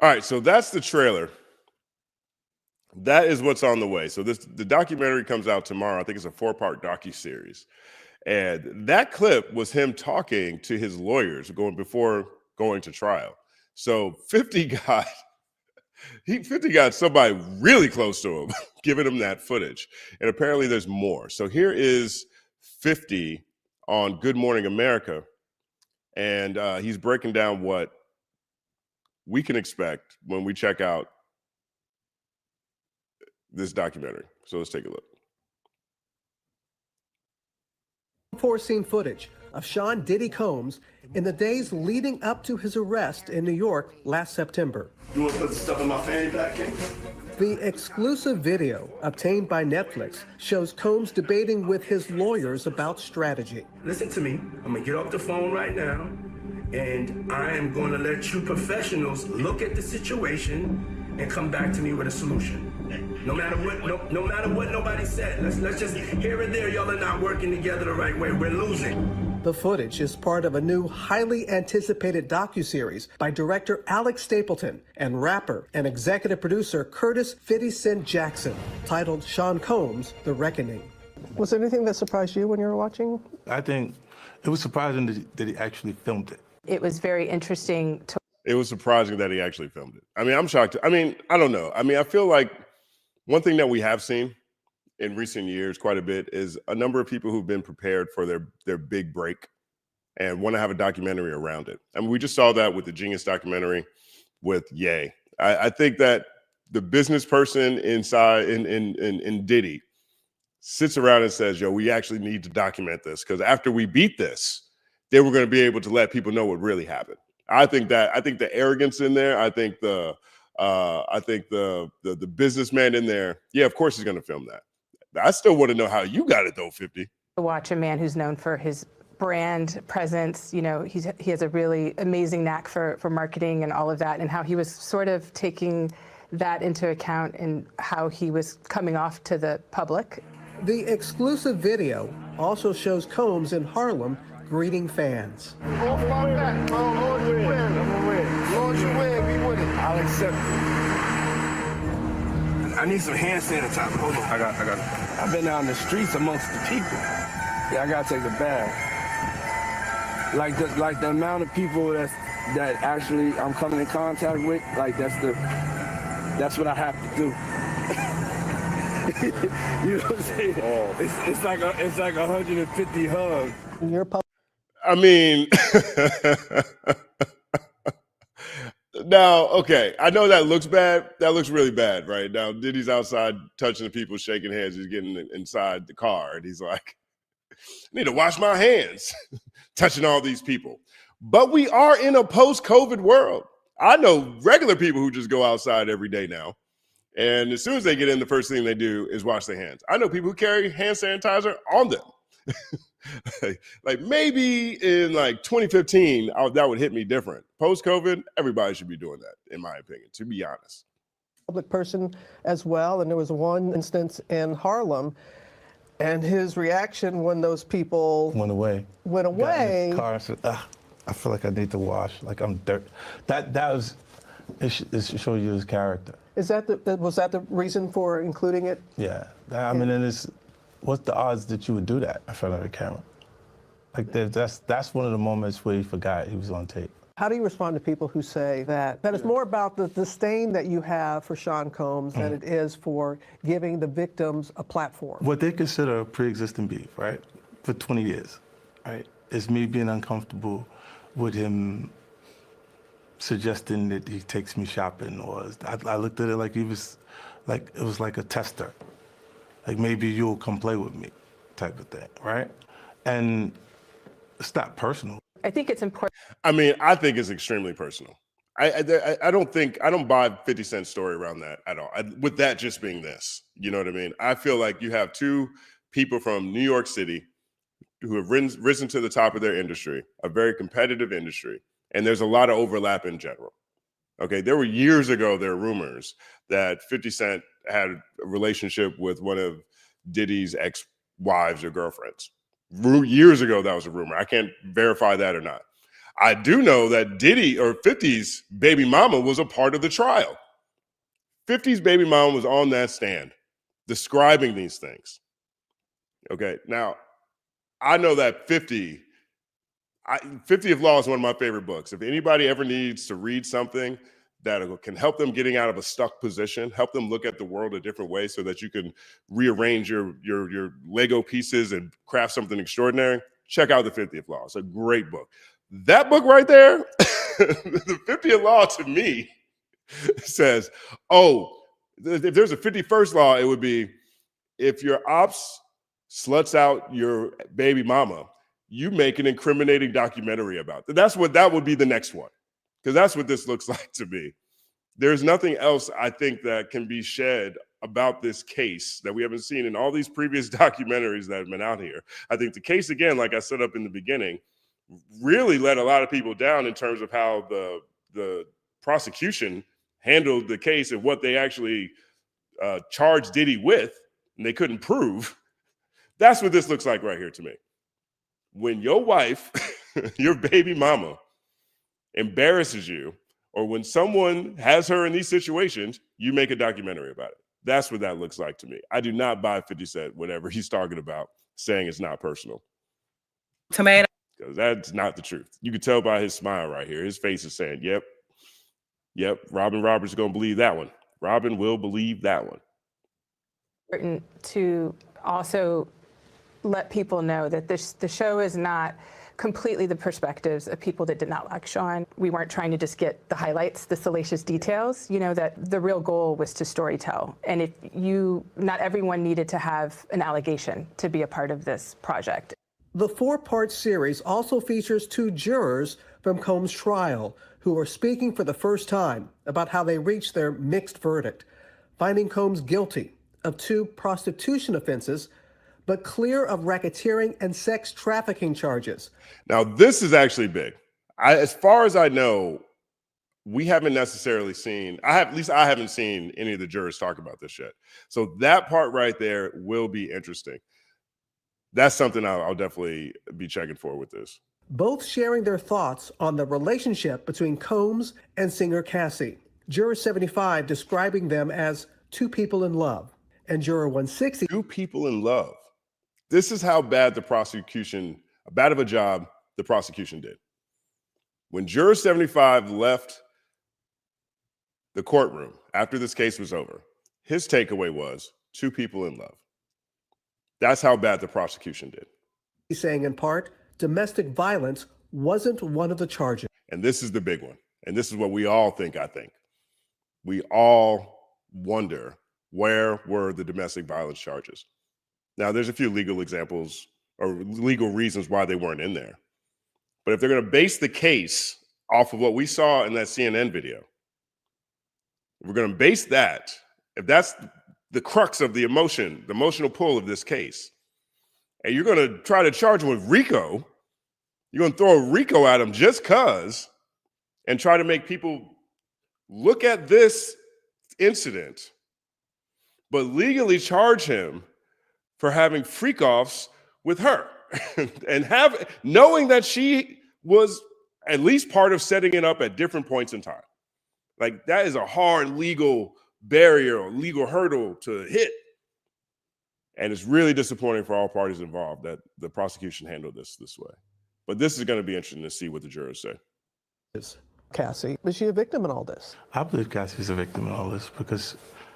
All right, so that's the trailer. That is what's on the way. So the documentary comes out tomorrow. I think it's a 4-part docuseries. And that clip was him talking to his lawyers before going to trial. So 50 got somebody really close to him giving him that footage. And apparently there's more. So here is 50 on Good Morning America. And he's breaking down what we can expect when we check out this documentary. So let's take a look. Foreseen footage of Sean Diddy Combs in the days leading up to his arrest in New York last September. You want to put the stuff in my fanny pack, King? The exclusive video obtained by Netflix shows Combs debating with his lawyers about strategy. Listen to me. I'm going to get off the phone right now, and I am going to let you professionals look at the situation and come back to me with a solution. No matter what nobody said. Let's just here and there, y'all are not working together the right way. We're losing. The footage is part of a new highly anticipated docuseries by director Alex Stapleton and rapper and executive producer Curtis 50 Cent Jackson, titled Sean Combs: The Reckoning. Was there anything that surprised you when you were watching? I think it was surprising that he actually filmed it. It was very interesting to. It was surprising that he actually filmed it. I mean, I'm shocked. I mean, I don't know. I mean, I feel like one thing that we have seen in recent years quite a bit is a number of people who've been prepared for their big break and want to have a documentary around it. I mean, we just saw that with the Genius documentary with Ye. I think that the business person inside in Diddy sits around and says, yo, we actually need to document this because after we beat this, then we're going to be able to let people know what really happened. I think the arrogance in there, I think the businessman in there, yeah, of course he's going to film that. I still want to know how you got it though, 50. To watch a man who's known for his brand presence, you know, he has a really amazing knack for marketing and all of that, and how he was sort of taking that into account and how he was coming off to the public. The exclusive video also shows Combs in Harlem greeting fans. I'll accept it. I need some hand sanitizer. Hold on. I got it. I've been out in the streets amongst the people. Yeah, I gotta take a bag. Like the amount of people that actually I'm coming in contact with, like that's what I have to do. You know what I'm saying? It's like 150 hugs. I mean, now, okay, I know that looks bad. That looks really bad, right? Now, Diddy's outside touching the people, shaking hands. He's getting inside the car, and he's like, I need to wash my hands, touching all these people. But we are in a post-COVID world. I know regular people who just go outside every day now. And as soon as they get in, the first thing they do is wash their hands. I know people who carry hand sanitizer on them. Like maybe in like 2015, that would hit me different. Post-COVID, everybody should be doing that, in my opinion, to be honest. Public person as well, and there was one instance in Harlem, and his reaction when those people went away. Got in his car and said, I feel like I need to wash, like I'm dirt. That was, it show you his character. Was that the reason for including it? Yeah, I mean, and what's the odds that you would do that in front of a camera? Like that's one of the moments where he forgot he was on tape. How do you respond to people who say that it's more about the disdain that you have for Sean Combs than it is for giving the victims a platform? What they consider a pre-existing beef, right, for 20 years, right, is me being uncomfortable with him suggesting that he takes me shopping, or I looked at it like it was like a tester. Like maybe you'll come play with me type of thing, right? And it's not personal. I think it's important. I mean, I think it's extremely personal. I don't buy 50 Cent's story around that at all. With that just being this, you know what I mean? I feel like you have two people from New York City who have risen to the top of their industry, a very competitive industry, and there's a lot of overlap in general. Okay, there were years ago, there were rumors that 50 Cent had a relationship with one of Diddy's ex-wives or girlfriends. Years ago, that was a rumor. I can't verify that or not. I do know that Diddy or 50's baby mama was a part of the trial. 50's baby mama was on that stand describing these things. Okay, now I know that 50 of Law is one of my favorite books. If anybody ever needs to read something that can help them getting out of a stuck position, help them look at the world a different way so that you can rearrange your Lego pieces and craft something extraordinary, check out the 50th Law. It's a great book. That book right there, the 50th Law to me says, oh, if there's a 51st law, it would be if your ops sluts out your baby mama, you make an incriminating documentary about that. That would be the next one. Because that's what this looks like to me. There's nothing else I think that can be shed about this case that we haven't seen in all these previous documentaries that have been out here. I think the case, again, like I set up in the beginning, really let a lot of people down in terms of how the prosecution handled the case and what they actually charged Diddy with, and they couldn't prove. That's what this looks like right here to me. When your wife, your baby mama, embarrasses you, or when someone has her in these situations, you make a documentary about it. That's what that looks like to me. I do not buy 50 Cent, whatever he's talking about, saying it's not personal. Tomato. Because that's not the truth. You can tell by his smile right here. His face is saying, yep, Robin Roberts is going to believe that one. Robin will believe that one. Important to also let people know that the show is not completely the perspectives of people that did not like Sean. We weren't trying to just get the highlights, the salacious details, you know, that the real goal was to storytell. And if not everyone needed to have an allegation to be a part of this project. The 4-part series also features 2 jurors from Combs' trial who are speaking for the first time about how they reached their mixed verdict, finding Combs guilty of 2 prostitution offenses, but clear of racketeering and sex trafficking charges. Now, this is actually big. As far as I know, we haven't necessarily seen, at least I haven't seen any of the jurors talk about this yet. So that part right there will be interesting. That's something I'll definitely be checking for with this. Both sharing their thoughts on the relationship between Combs and singer Cassie. Juror 75 describing them as 2 people in love, and Juror 160. 2 people in love. This is how bad bad of a job the prosecution did. When Juror 75 left the courtroom after this case was over, his takeaway was 2 people in love. That's how bad the prosecution did. He's saying in part, domestic violence wasn't one of the charges. And this is the big one. And this is what we all think, I think. We all wonder, where were the domestic violence charges? Now, there's a few legal examples or legal reasons why they weren't in there. But if they're going to base the case off of what we saw in that CNN video, if we're going to base that, if that's the crux of the emotional pull of this case, and you're going to try to charge him with RICO, you're going to throw a RICO at him just because, and try to make people look at this incident, but legally charge him for having freak-offs with her and knowing that she was at least part of setting it up at different points in time. Like, that is a hard legal barrier or legal hurdle to hit. And it's really disappointing for all parties involved that the prosecution handled this way. But this is going to be interesting to see what the jurors say. Cassie, was she a victim in all this? I believe Cassie's a victim in all this because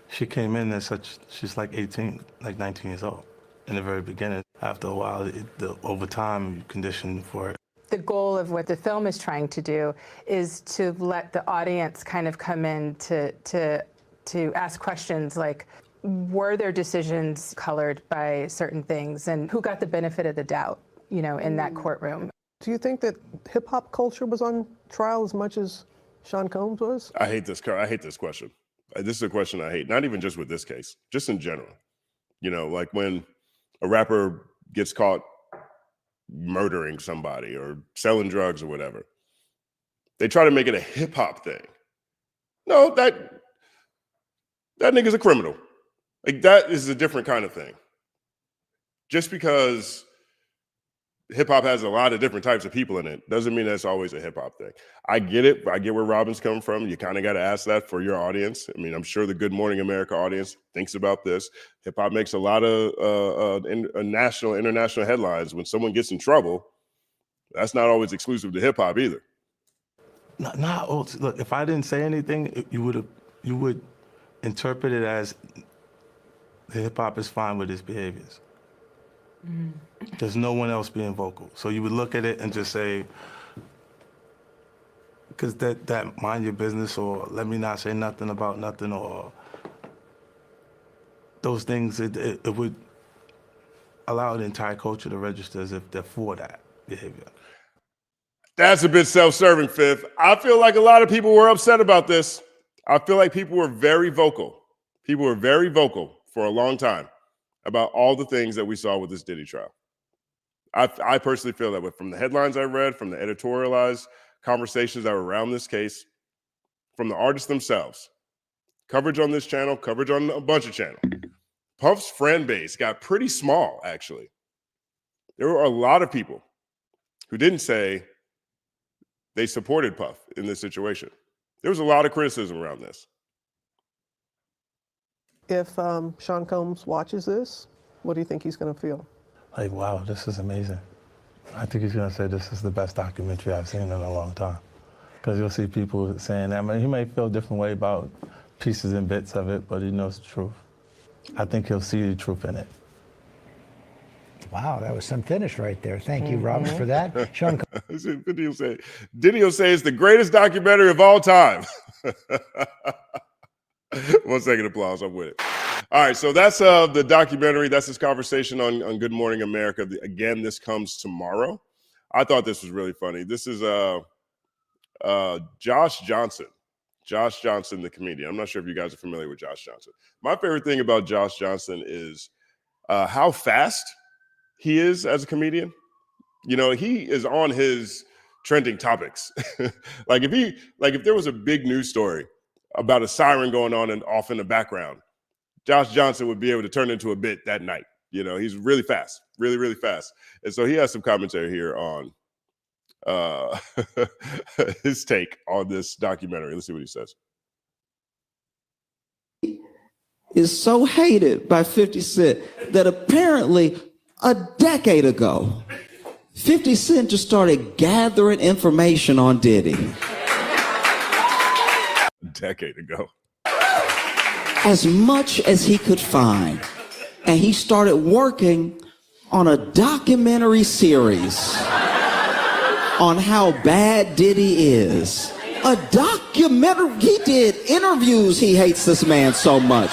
she came in as she's like 18, like 19 years old in the very beginning. After a while, over time, you condition for it. The goal of what the film is trying to do is to let the audience kind of come in to ask questions like, were their decisions colored by certain things, and who got the benefit of the doubt, you know, in that courtroom? Do you think that hip-hop culture was on trial as much as Sean Combs was? I hate this question. This is a question I hate, not even just with this case, just in general. You know, like when a rapper gets caught murdering somebody or selling drugs or whatever, they try to make it a hip-hop thing. No, that nigga's a criminal. Like, that is a different kind of thing. Just because hip-hop has a lot of different types of people in it doesn't mean that's always a hip-hop thing. I get it. I get where Robin's coming from. You kind of got to ask that for your audience. I mean, I'm sure the Good Morning America audience thinks about this. Hip-hop makes a lot of national, international headlines. When someone gets in trouble, that's not always exclusive to hip-hop either. Look, if I didn't say anything, you would interpret it as the hip-hop is fine with his behaviors. There's no one else being vocal. So you would look at it and just say, because that mind your business, or let me not say nothing about nothing, or those things, it would allow the entire culture to register as if they're for that behavior. That's a bit self-serving, Fifth. I feel like a lot of people were upset about this. I feel like people were very vocal. People were very vocal for a long time about all the things that we saw with this Diddy trial. I personally feel that way from the headlines I read, from the editorialized conversations that were around this case, from the artists themselves. Coverage on this channel, coverage on a bunch of channels. Puff's friend base got pretty small, actually. There were a lot of people who didn't say they supported Puff in this situation. There was a lot of criticism around this. If Sean Combs watches this, what do you think he's going to feel? Like, wow, this is amazing. I think he's going to say this is the best documentary I've seen in a long time. Because you'll see people saying that. I mean, he may feel a different way about pieces and bits of it, but he knows the truth. I think he'll see the truth in it. Wow, that was some finish right there. Thank you, Robert, for that. Sean, Diddy will say it's the greatest documentary of all time. 1 second applause. I'm with it. All right, so that's the documentary. That's his conversation on Good Morning America. Again, this comes tomorrow. I thought this was really funny. This is Josh Johnson. Josh Johnson, the comedian. I'm not sure if you guys are familiar with Josh Johnson. My favorite thing about Josh Johnson is how fast he is as a comedian. You know, he is on his trending topics. like if there was a big news story about a siren going on and off in the background, Josh Johnson would be able to turn into a bit that night. You know, he's really fast, really, really fast. And so he has some commentary here on his take on this documentary. Let's see what he says. Is so hated by 50 Cent that apparently a decade ago, 50 Cent just started gathering information on Diddy. A decade ago. As much as he could find. And he started working on a documentary series on how bad Diddy is. A documentary. He did interviews. He hates this man so much.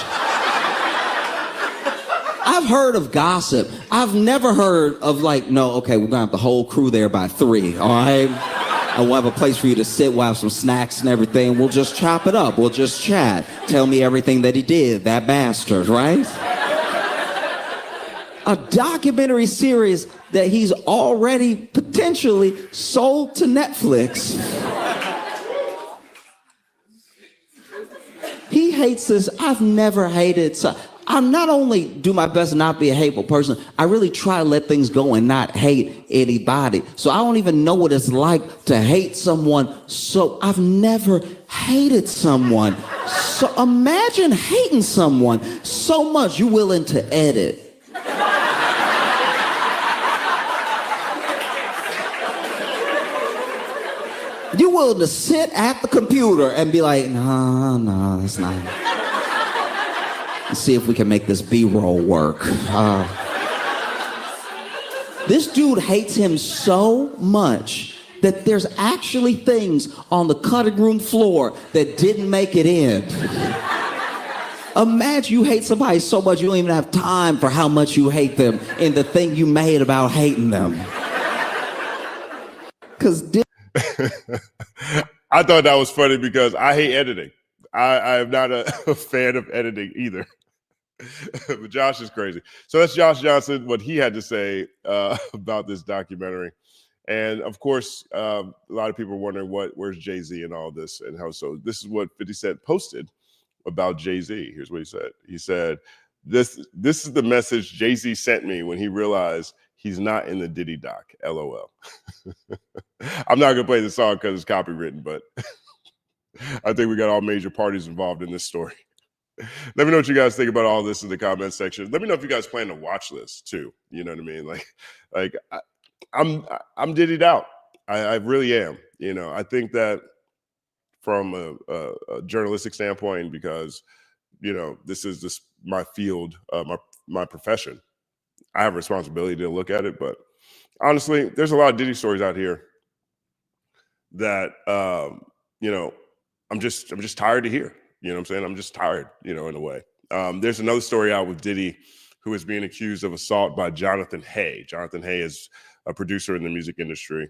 I've heard of gossip. I've never heard of no, okay, we're gonna have the whole crew there by 3, all right? And we'll have a place for you to sit, we'll have some snacks and everything. We'll just chop it up, we'll just chat. Tell me everything that he did, that bastard, right? A documentary series that he's already potentially sold to Netflix. He hates this. I've never hated. I not only do my best to not be a hateful person, I really try to let things go and not hate anybody. So I don't even know what it's like to hate someone. So I've never hated someone. So imagine hating someone so much you're willing to edit. You're willing to sit at the computer and be like, no, that's not. Let's see if we can make this B-roll work. This dude hates him so much that there's actually things on the cutting room floor that didn't make it in. Imagine you hate somebody so much you don't even have time for how much you hate them and the thing you made about hating them. Because I thought that was funny because I hate editing. I am not a fan of editing either. But Josh is crazy. So that's Josh Johnson, what he had to say about this documentary. And of course, a lot of people are wondering where's Jay-Z and all this and how. So this is what 50 Cent posted about Jay-Z. Here's what he said. He said, this is the message Jay-Z sent me when he realized he's not in the Diddy doc, LOL. I'm not going to play the song because it's copywritten, but I think we got all major parties involved in this story. Let me know what you guys think about all this in the comment section. Let me know if you guys plan to watch this too. You know what I mean? Like I'm Diddy'd out. I really am. You know, I think that from a journalistic standpoint, because, you know, this is my field, my profession. I have a responsibility to look at it, but honestly, there's a lot of Diddy stories out here that, you know, I'm just tired to hear. You know what I'm saying? I'm just tired, you know, in a way. There's another story out with Diddy who is being accused of assault by Jonathan Hay. Jonathan Hay is a producer in the music industry.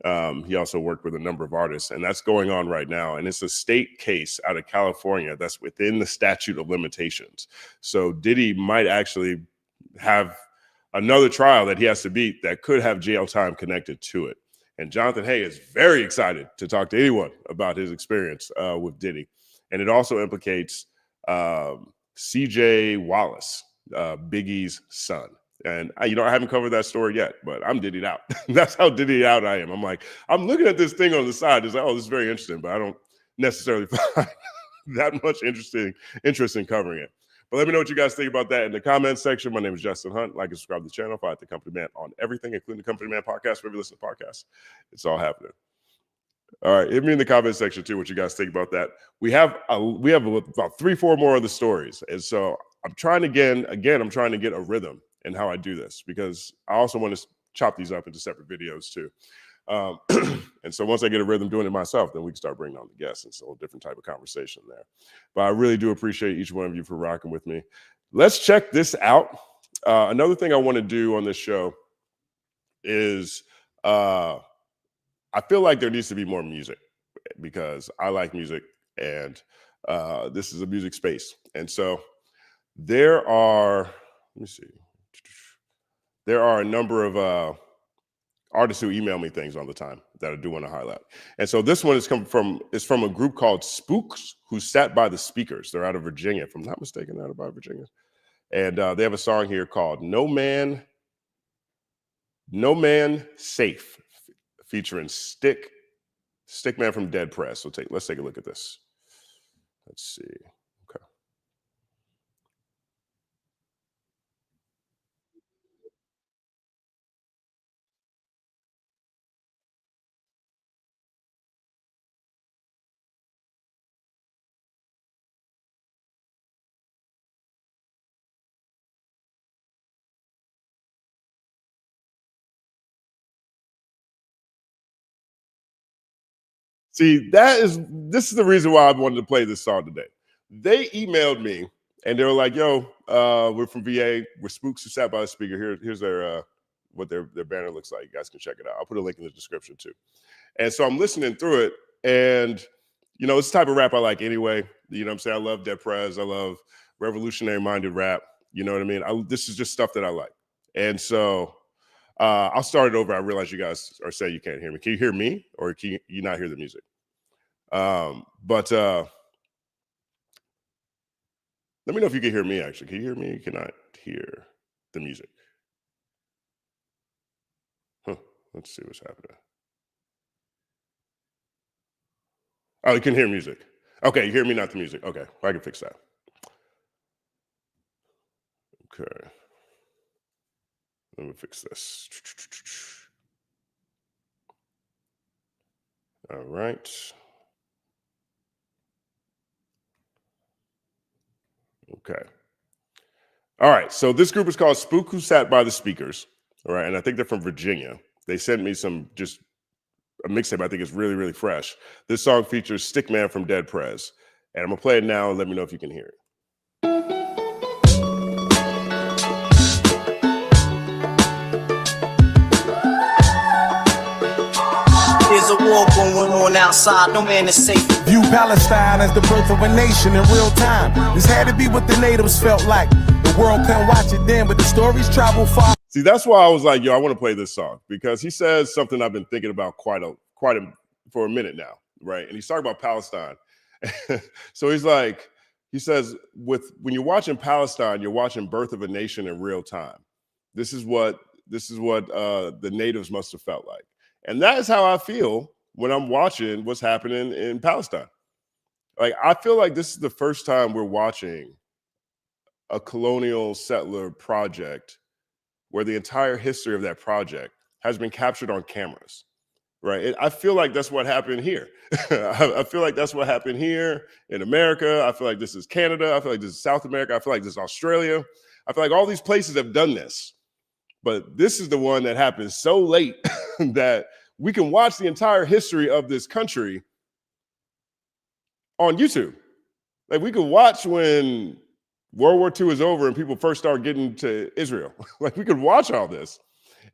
He also worked with a number of artists, and that's going on right now. And it's a state case out of California that's within the statute of limitations. So Diddy might actually have another trial that he has to beat that could have jail time connected to it. And Jonathan Hay is very excited to talk to anyone about his experience with Diddy. And it also implicates CJ Wallace, Biggie's son. And I haven't covered that story yet, but I'm Diddy'd out. That's how Diddy'd out I am. I'm like, I'm looking at this thing on the side. It's like, oh, this is very interesting, but I don't necessarily find that much interest in covering it. But let me know what you guys think about that in the comments section. My name is Justin Hunt. Like and subscribe to the channel. Follow the Company Man on everything, including the Company Man podcast. Wherever you listen to podcasts, it's all happening. All right, hit me in the comment section too what you guys think about that. We have about 3-4 more of the stories, and so I'm trying to get a rhythm in how I do this, because I also want to chop these up into separate videos too. And so once I get a rhythm doing it myself, then we can start bringing on the guests. And so a different type of conversation there. But I really do appreciate each one of you for rocking with me. Let's check this out. Another thing I want to do on this show is I feel like there needs to be more music, because I like music, and this is a music space. And so there are a number of artists who email me things all the time that I do want to highlight. And so this one is from a group called Spookz, who sat by the speakers. They're out of Virginia, if I'm not mistaken, out of Virginia. And they have a song here called No Man Safe, featuring Stickman from Dead Prez. So let's take a look at this. Let's see. Okay. See, this is the reason why I wanted to play this song today. They emailed me and they were like, "Yo, we're from VA. We're Spookz who sat by the speaker. Here's their what their banner looks like. You guys can check it out. I'll put a link in the description too." And so I'm listening through it, and you know, it's the type of rap I like anyway. You know what I'm saying? I love Dead Prez. I love revolutionary minded rap. You know what I mean? This is just stuff that I like. And so I'll start it over. I realize you guys are saying you can't hear me. Can you hear me, or can you not hear the music? But let me know if you can hear me, actually. Can you hear me? You cannot hear the music. Let's see what's happening. Oh, you can hear music. Okay, you hear me, not the music. Okay, I can fix that. Okay. Let me fix this. All right. Okay. All right. So this group is called Spookz Who Sat by the Speakers. All right. And I think they're from Virginia. They sent me just a mixtape. I think it's really, really fresh. This song features Stickman from Dead Prez. And I'm going to play it now and let me know if you can hear it. There's a war going on outside, no man is safe. View Palestine as the birth of a nation in real time. This had to be what the natives felt like. The world couldn't watch it then, but the stories travel far. See, that's why I was like, yo, I want to play this song, because he says something I've been thinking about for a minute now, right? And he's talking about Palestine. So he says, when you're watching Palestine, you're watching birth of a nation in real time. This is what the natives must have felt like. And that is how I feel when I'm watching what's happening in Palestine. Like, I feel like this is the first time we're watching a colonial settler project where the entire history of that project has been captured on cameras, right? I feel like that's what happened here. I feel like that's what happened here in America. I feel like this is Canada. I feel like this is South America. I feel like this is Australia. I feel like all these places have done this. But this is the one that happened so late that we can watch the entire history of this country on YouTube. Like, we could watch when World War II is over and people first start getting to Israel. Like, we could watch all this.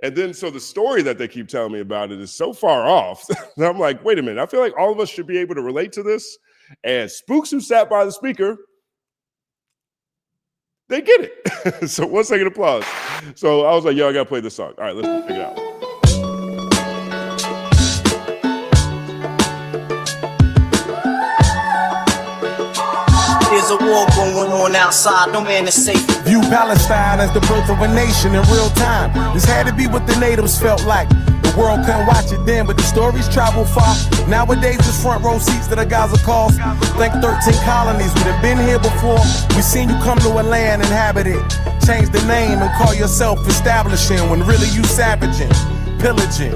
And then, so the story that they keep telling me about it is so far off that I'm like, wait a minute, I feel like all of us should be able to relate to this. And Spookz Who Sat by the Speaker, they get it. So 1 second applause. So I was like, yo, I got to play this song. All right, let's check it out. There's a war going on outside, no man is safe. View Palestine as the birth of a nation in real time. This had to be what the natives felt like. The world couldn't watch it then, but the stories travel far. Nowadays, it's front row seats to the Gaza cause. Think 13 colonies, we done been here before. We seen you come to a land, inhabit it. Change the name and call yourself establishing when really you savaging, pillaging,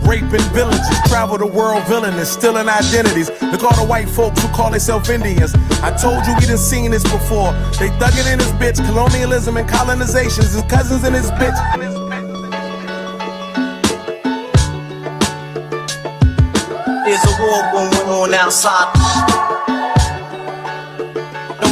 raping villages, travel the world villainous, stealing identities. Look all the white folks who call themselves Indians. I told you we done seen this before. They thuggin' in this bitch, colonialism and colonizations, his cousins in this bitch. There's a war going on outside.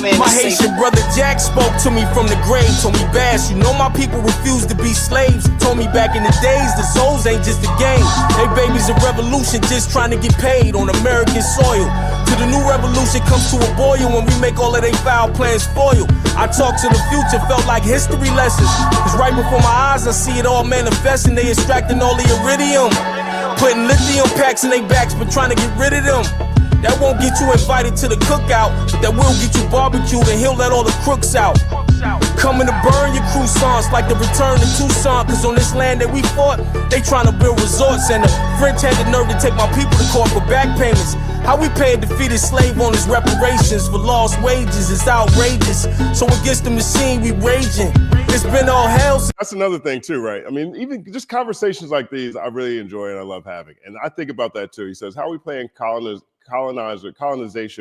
My Haitian brother Jack spoke to me from the grave, told me Bass, you know my people refuse to be slaves. Told me back in the days the souls ain't just a game. They babies a revolution just trying to get paid on American soil. Till the new revolution comes to a boil when we make all of they foul plans foil. I talk to the future, felt like history lessons. Cause right before my eyes I see it all manifesting. They extracting all the iridium, putting lithium packs in their backs but trying to get rid of them. That won't get you invited to the cookout, but that will get you barbecued and he'll let all the crooks out. Coming to burn your croissants like the return to Tucson. Cause on this land that we fought, they trying to build resorts. And the French had the nerve to take my people to court for back payments. How we pay a defeated slave owners reparations for lost wages is outrageous. So against the machine we raging. It's been all hell. That's another thing too, right? I mean, even just conversations like these, I really enjoy and I love having. And I think about that too. He says, how are we paying colonization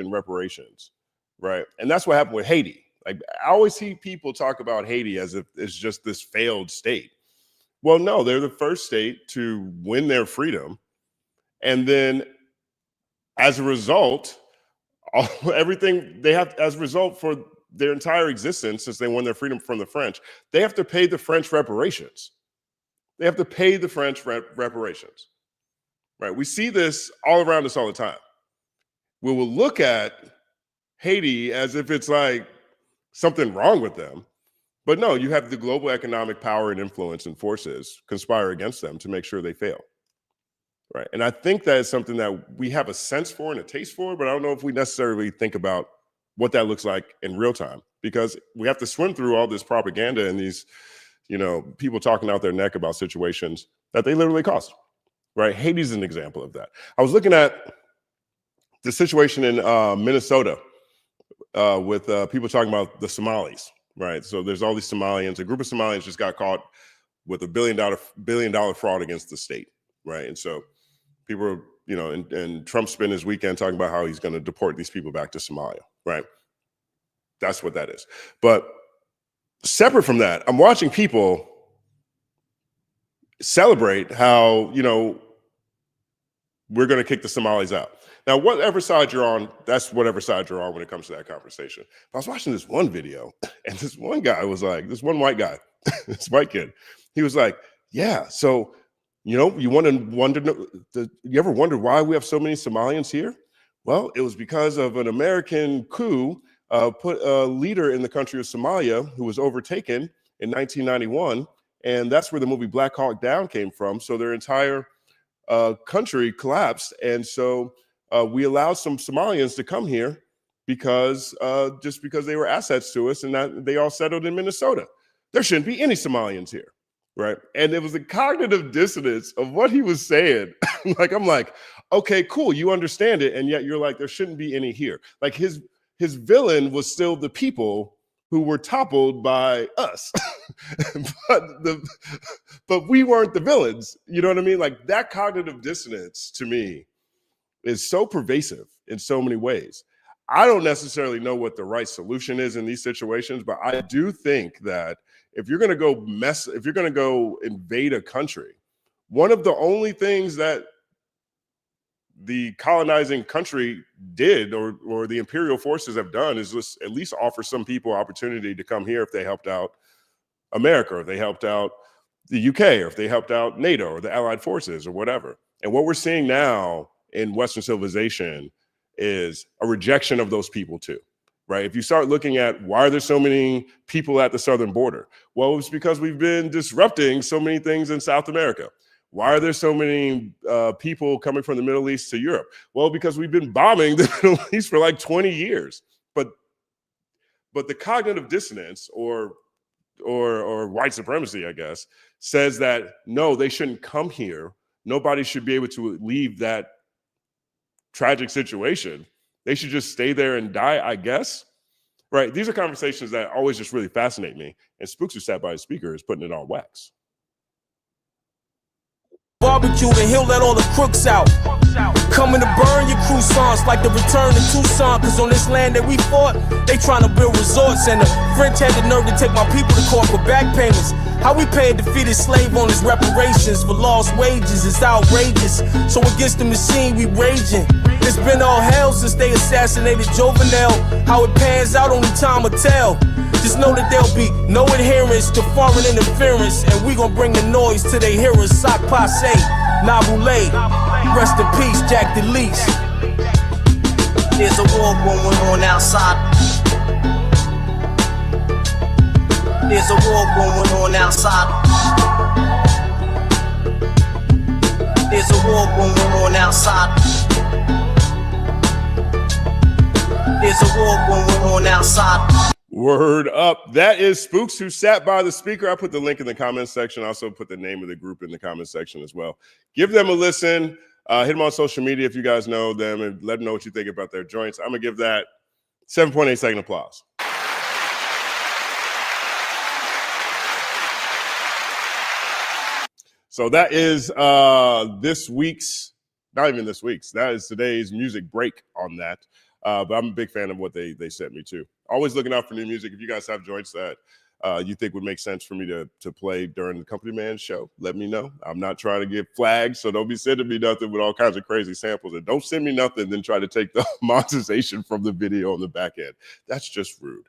reparations, right? And that's what happened with Haiti. Like, I always see people talk about Haiti as if it's just this failed state. Well, no, they're the first state to win their freedom. And then as a result, everything they have as a result for their entire existence, since they won their freedom from the French, they have to pay the French reparations. They have to pay the French reparations, right? We see this all around us all the time. We will look at Haiti as if it's like something wrong with them. But no, you have the global economic power and influence and forces conspire against them to make sure they fail. Right. And I think that is something that we have a sense for and a taste for, but I don't know if we necessarily think about what that looks like in real time, because we have to swim through all this propaganda and these, people talking out their neck about situations that they literally caused. Right. Haiti's an example of that. I was looking at the situation in Minnesota with people talking about the Somalis, right? So there's all these Somalians. A group of Somalians just got caught with a $1 billion fraud against the state, right? And so people are, and Trump spent his weekend talking about how he's going to deport these people back to Somalia, right? That's what that is. But separate from that, I'm watching people celebrate how, we're going to kick the Somalis out. Now, whatever side you're on, that's whatever side you're on when it comes to that conversation. But I was watching this one video, and this one guy was like, this one white guy, this white kid, he was like, yeah, so, you ever wonder why we have so many Somalians here? Well, it was because of an American coup, put a leader in the country of Somalia who was overtaken in 1991, and that's where the movie Black Hawk Down came from. So their entire country collapsed, and so we allowed some Somalians to come here because just because they were assets to us, and that they all settled in Minnesota. There shouldn't be any Somalians here, right? And it was the cognitive dissonance of what he was saying. I'm like, okay, cool, you understand it, and yet you're like, there shouldn't be any here. Like his villain was still the people who were toppled by us, but we weren't the villains. You know what I mean? Like, that cognitive dissonance to me is so pervasive in so many ways. I don't necessarily know what the right solution is in these situations, but I do think that if you're going to go invade a country, one of the only things that the colonizing country did, or the imperial forces have done, is just at least offer some people opportunity to come here if they helped out America, or if they helped out the UK, or if they helped out NATO or the Allied forces or whatever. And what we're seeing now in Western civilization is a rejection of those people too, right? If you start looking at why are there so many people at the southern border? Well, it's because we've been disrupting so many things in South America. Why are there so many people coming from the Middle East to Europe? Well, because we've been bombing the Middle East for like 20 years. But the cognitive dissonance or white supremacy, I guess, says that no, they shouldn't come here. Nobody should be able to leave that tragic situation. They should just stay there and die, I guess. Right? These are conversations that always just really fascinate me. And Spookz, who sat by his speaker, is putting it on wax. barbecue, and he'll let all the crooks out. Coming to burn your croissants like the return to Tucson. Cause on this land that we fought, they tryna build resorts. And the French had the nerve to take my people to court for back payments. How we paid defeated slave owners reparations for lost wages is outrageous. So against the machine we raging. It's been all hell since they assassinated Jovenel. How it pans out only time will tell. Just know that there'll be no adherence to foreign interference. And we gon' bring the noise to they hearers. Sock passe, Nabule. Rest in peace, Jack DeLeese. There's a war going on outside. There's a war going on outside. There's a war going on outside. There's a war going on outside. Word up. That is Spookz, who sat by the speaker. I put the link in the comments section. I also put the name of the group in the comments section as well. Give them a listen. Hit them on social media if you guys know them and let them know what you think about their joints. I'm going to give that 7.8 second applause. So that is this week's, not even this week's, that is today's music break on that. But I'm a big fan of what they sent me too. Always looking out for new music. If you guys have joints that you think would make sense for me to play during the Company Man show, let me know. I'm not trying to get flagged, so don't be sending me nothing with all kinds of crazy samples. And don't send me nothing then try to take the monetization from the video on the back end. That's just rude.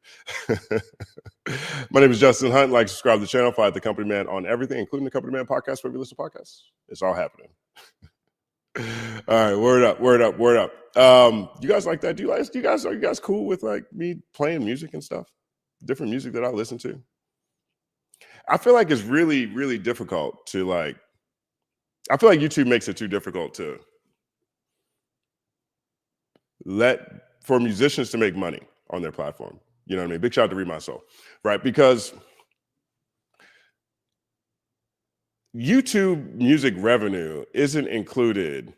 My name is Justin Hunt. Like, subscribe to the channel. Follow the Company Man on everything, including the Company Man podcast, where we listen to podcasts. It's all happening. All right, word up, word up, word up. You guys like that? Are you guys cool with like me playing music and stuff? Different music that I listen to? I feel like it's really, really difficult to like, I feel like YouTube makes it too difficult to for musicians to make money on their platform. You know what I mean? Big shout out to Read My Soul, right? Because YouTube music revenue isn't included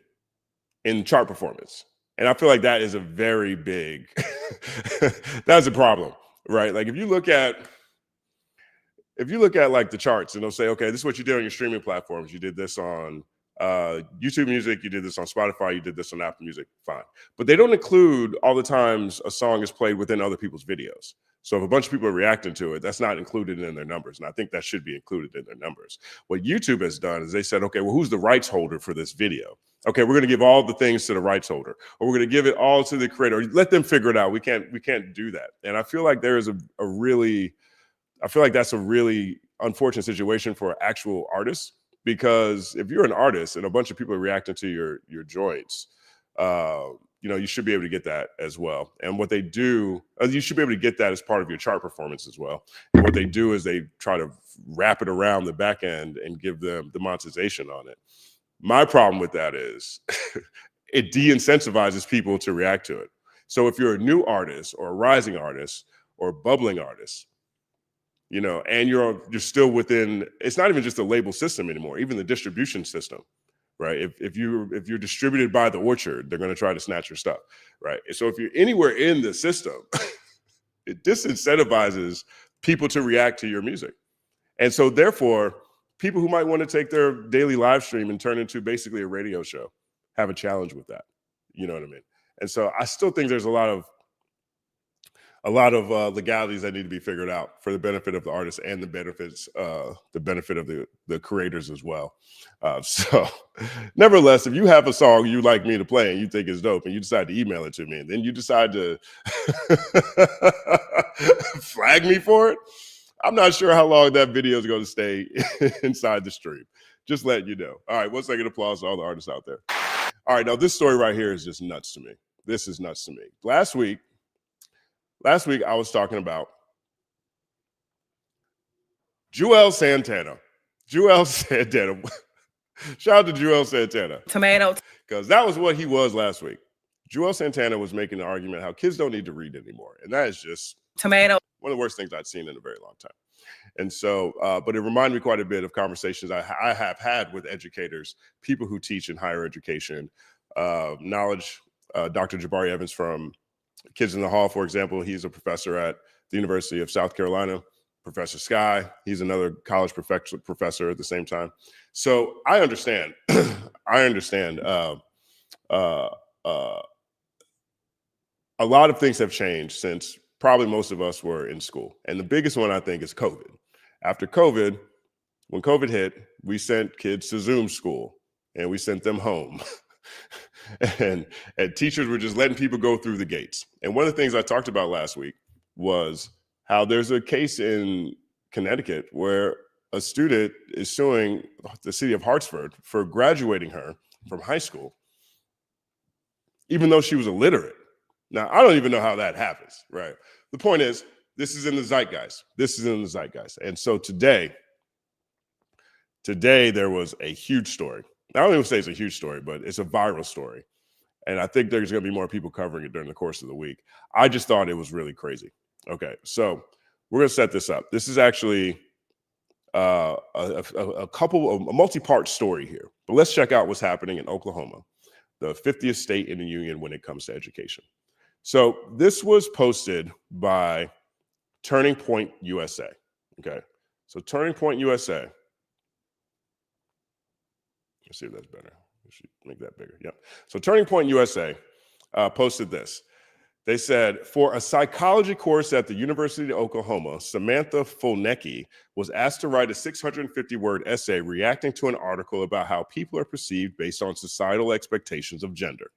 in chart performance. And I feel like that is a very big, that's a problem, right? Like if you look at like the charts and they'll say, okay, this is what you did on your streaming platforms. You did this on YouTube Music, you did this on Spotify, you did this on Apple Music, fine. But they don't include all the times a song is played within other people's videos. So if a bunch of people are reacting to it, that's not included in their numbers. And I think that should be included in their numbers. What YouTube has done is they said, okay, well, who's the rights holder for this video? Okay, we're going to give all the things to the rights holder, or we're going to give it all to the creator. Let them figure it out. We can't do that. And I feel like there is I feel like that's a really unfortunate situation for actual artists, because if you're an artist and a bunch of people are reacting to your joints, you should be able to get that as well. And what they do, you should be able to get that as part of your chart performance as well. And what they do is they try to wrap it around the back end and give them the monetization on it. My problem with that is it de-incentivizes people to react to it. So if you're a new artist or a rising artist or a bubbling artist, and you're still within, it's not even just a label system anymore, even the distribution system. Right. If you're distributed by the Orchard, they're going to try to snatch your stuff. Right. So if you're anywhere in the system, it disincentivizes people to react to your music. And so therefore, people who might want to take their daily live stream and turn into basically a radio show have a challenge with that. You know what I mean? And so I still think there's a lot of legalities that need to be figured out for the benefit of the artists and the benefit of the creators as well. So nevertheless, if you have a song you'd like me to play and you think is dope and you decide to email it to me and then you decide to flag me for it, I'm not sure how long that video is going to stay inside the stream. Just letting you know. All right, 1 second applause to all the artists out there. All right, now this story right here is just nuts to me. This is nuts to me. Last week, I was talking about Juelz Santana. Juelz Santana. Shout out to Juelz Santana. Tomato. Because that was what he was last week. Juelz Santana was making the argument how kids don't need to read anymore. And that is just tomato. One of the worst things I've seen in a very long time. And so, but it reminded me quite a bit of conversations I have had with educators, people who teach in higher education, knowledge. Dr. Jabari Evans from Kids in the Hall, for example, he's a professor at the University of South Carolina, Professor Sky, he's another college professor at the same time. So I understand. I understand. A lot of things have changed since probably most of us were in school. And the biggest one, I think, is COVID. After COVID, when COVID hit, we sent kids to Zoom school and we sent them home. and teachers were just letting people go through the gates. And one of the things I talked about last week was how there's a case in Connecticut where a student is suing the city of Hartford for graduating her from high school, even though she was illiterate. Now, I don't even know how that happens, right? The point is, this is in the zeitgeist. This is in the zeitgeist. And so today there was a huge story. I don't even say it's a huge story, but it's a viral story. And I think there's going to be more people covering it during the course of the week. I just thought it was really crazy. Okay, so we're going to set this up. This is actually a multi-part story here. But let's check out what's happening in Oklahoma, the 50th state in the union when it comes to education. So this was posted by Turning Point USA. Okay, so Turning Point USA. Let's see if that's better. We should make that bigger. Yep. So Turning Point USA posted this. They said, for a psychology course at the University of Oklahoma, Samantha Fulnecki was asked to write a 650-word essay reacting to an article about how people are perceived based on societal expectations of gender.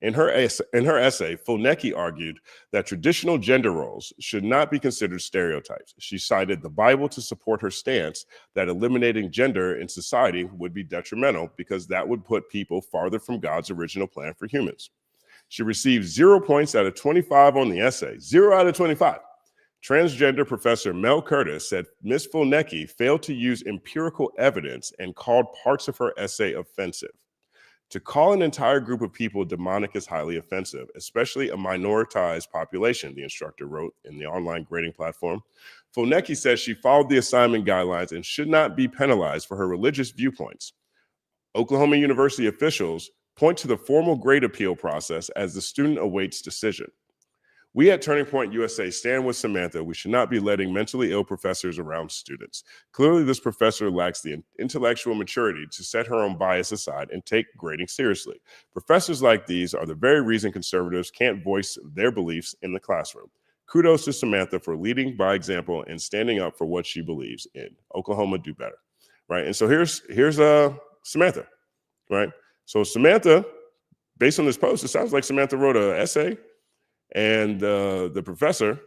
In her essay, Fulnecki argued that traditional gender roles should not be considered stereotypes. She cited the Bible to support her stance that eliminating gender in society would be detrimental because that would put people farther from God's original plan for humans. She received 0 points out of 25 on the essay, 0 out of 25. Transgender professor Mel Curtis said Ms. Fulnecki failed to use empirical evidence and called parts of her essay offensive. To call an entire group of people demonic is highly offensive, especially a minoritized population, the instructor wrote in the online grading platform. Fulnecki says she followed the assignment guidelines and should not be penalized for her religious viewpoints. Oklahoma University officials point to the formal grade appeal process as the student awaits decision. We at Turning Point USA stand with Samantha. We should not be letting mentally ill professors around students. Clearly, this professor lacks the intellectual maturity to set her own bias aside and take grading seriously. Professors like these are the very reason conservatives can't voice their beliefs in the classroom. Kudos to Samantha for leading by example and standing up for what she believes in. Oklahoma, do better, right? And so here's Samantha, right? So Samantha, based on this post, it sounds like Samantha wrote an essay and the professor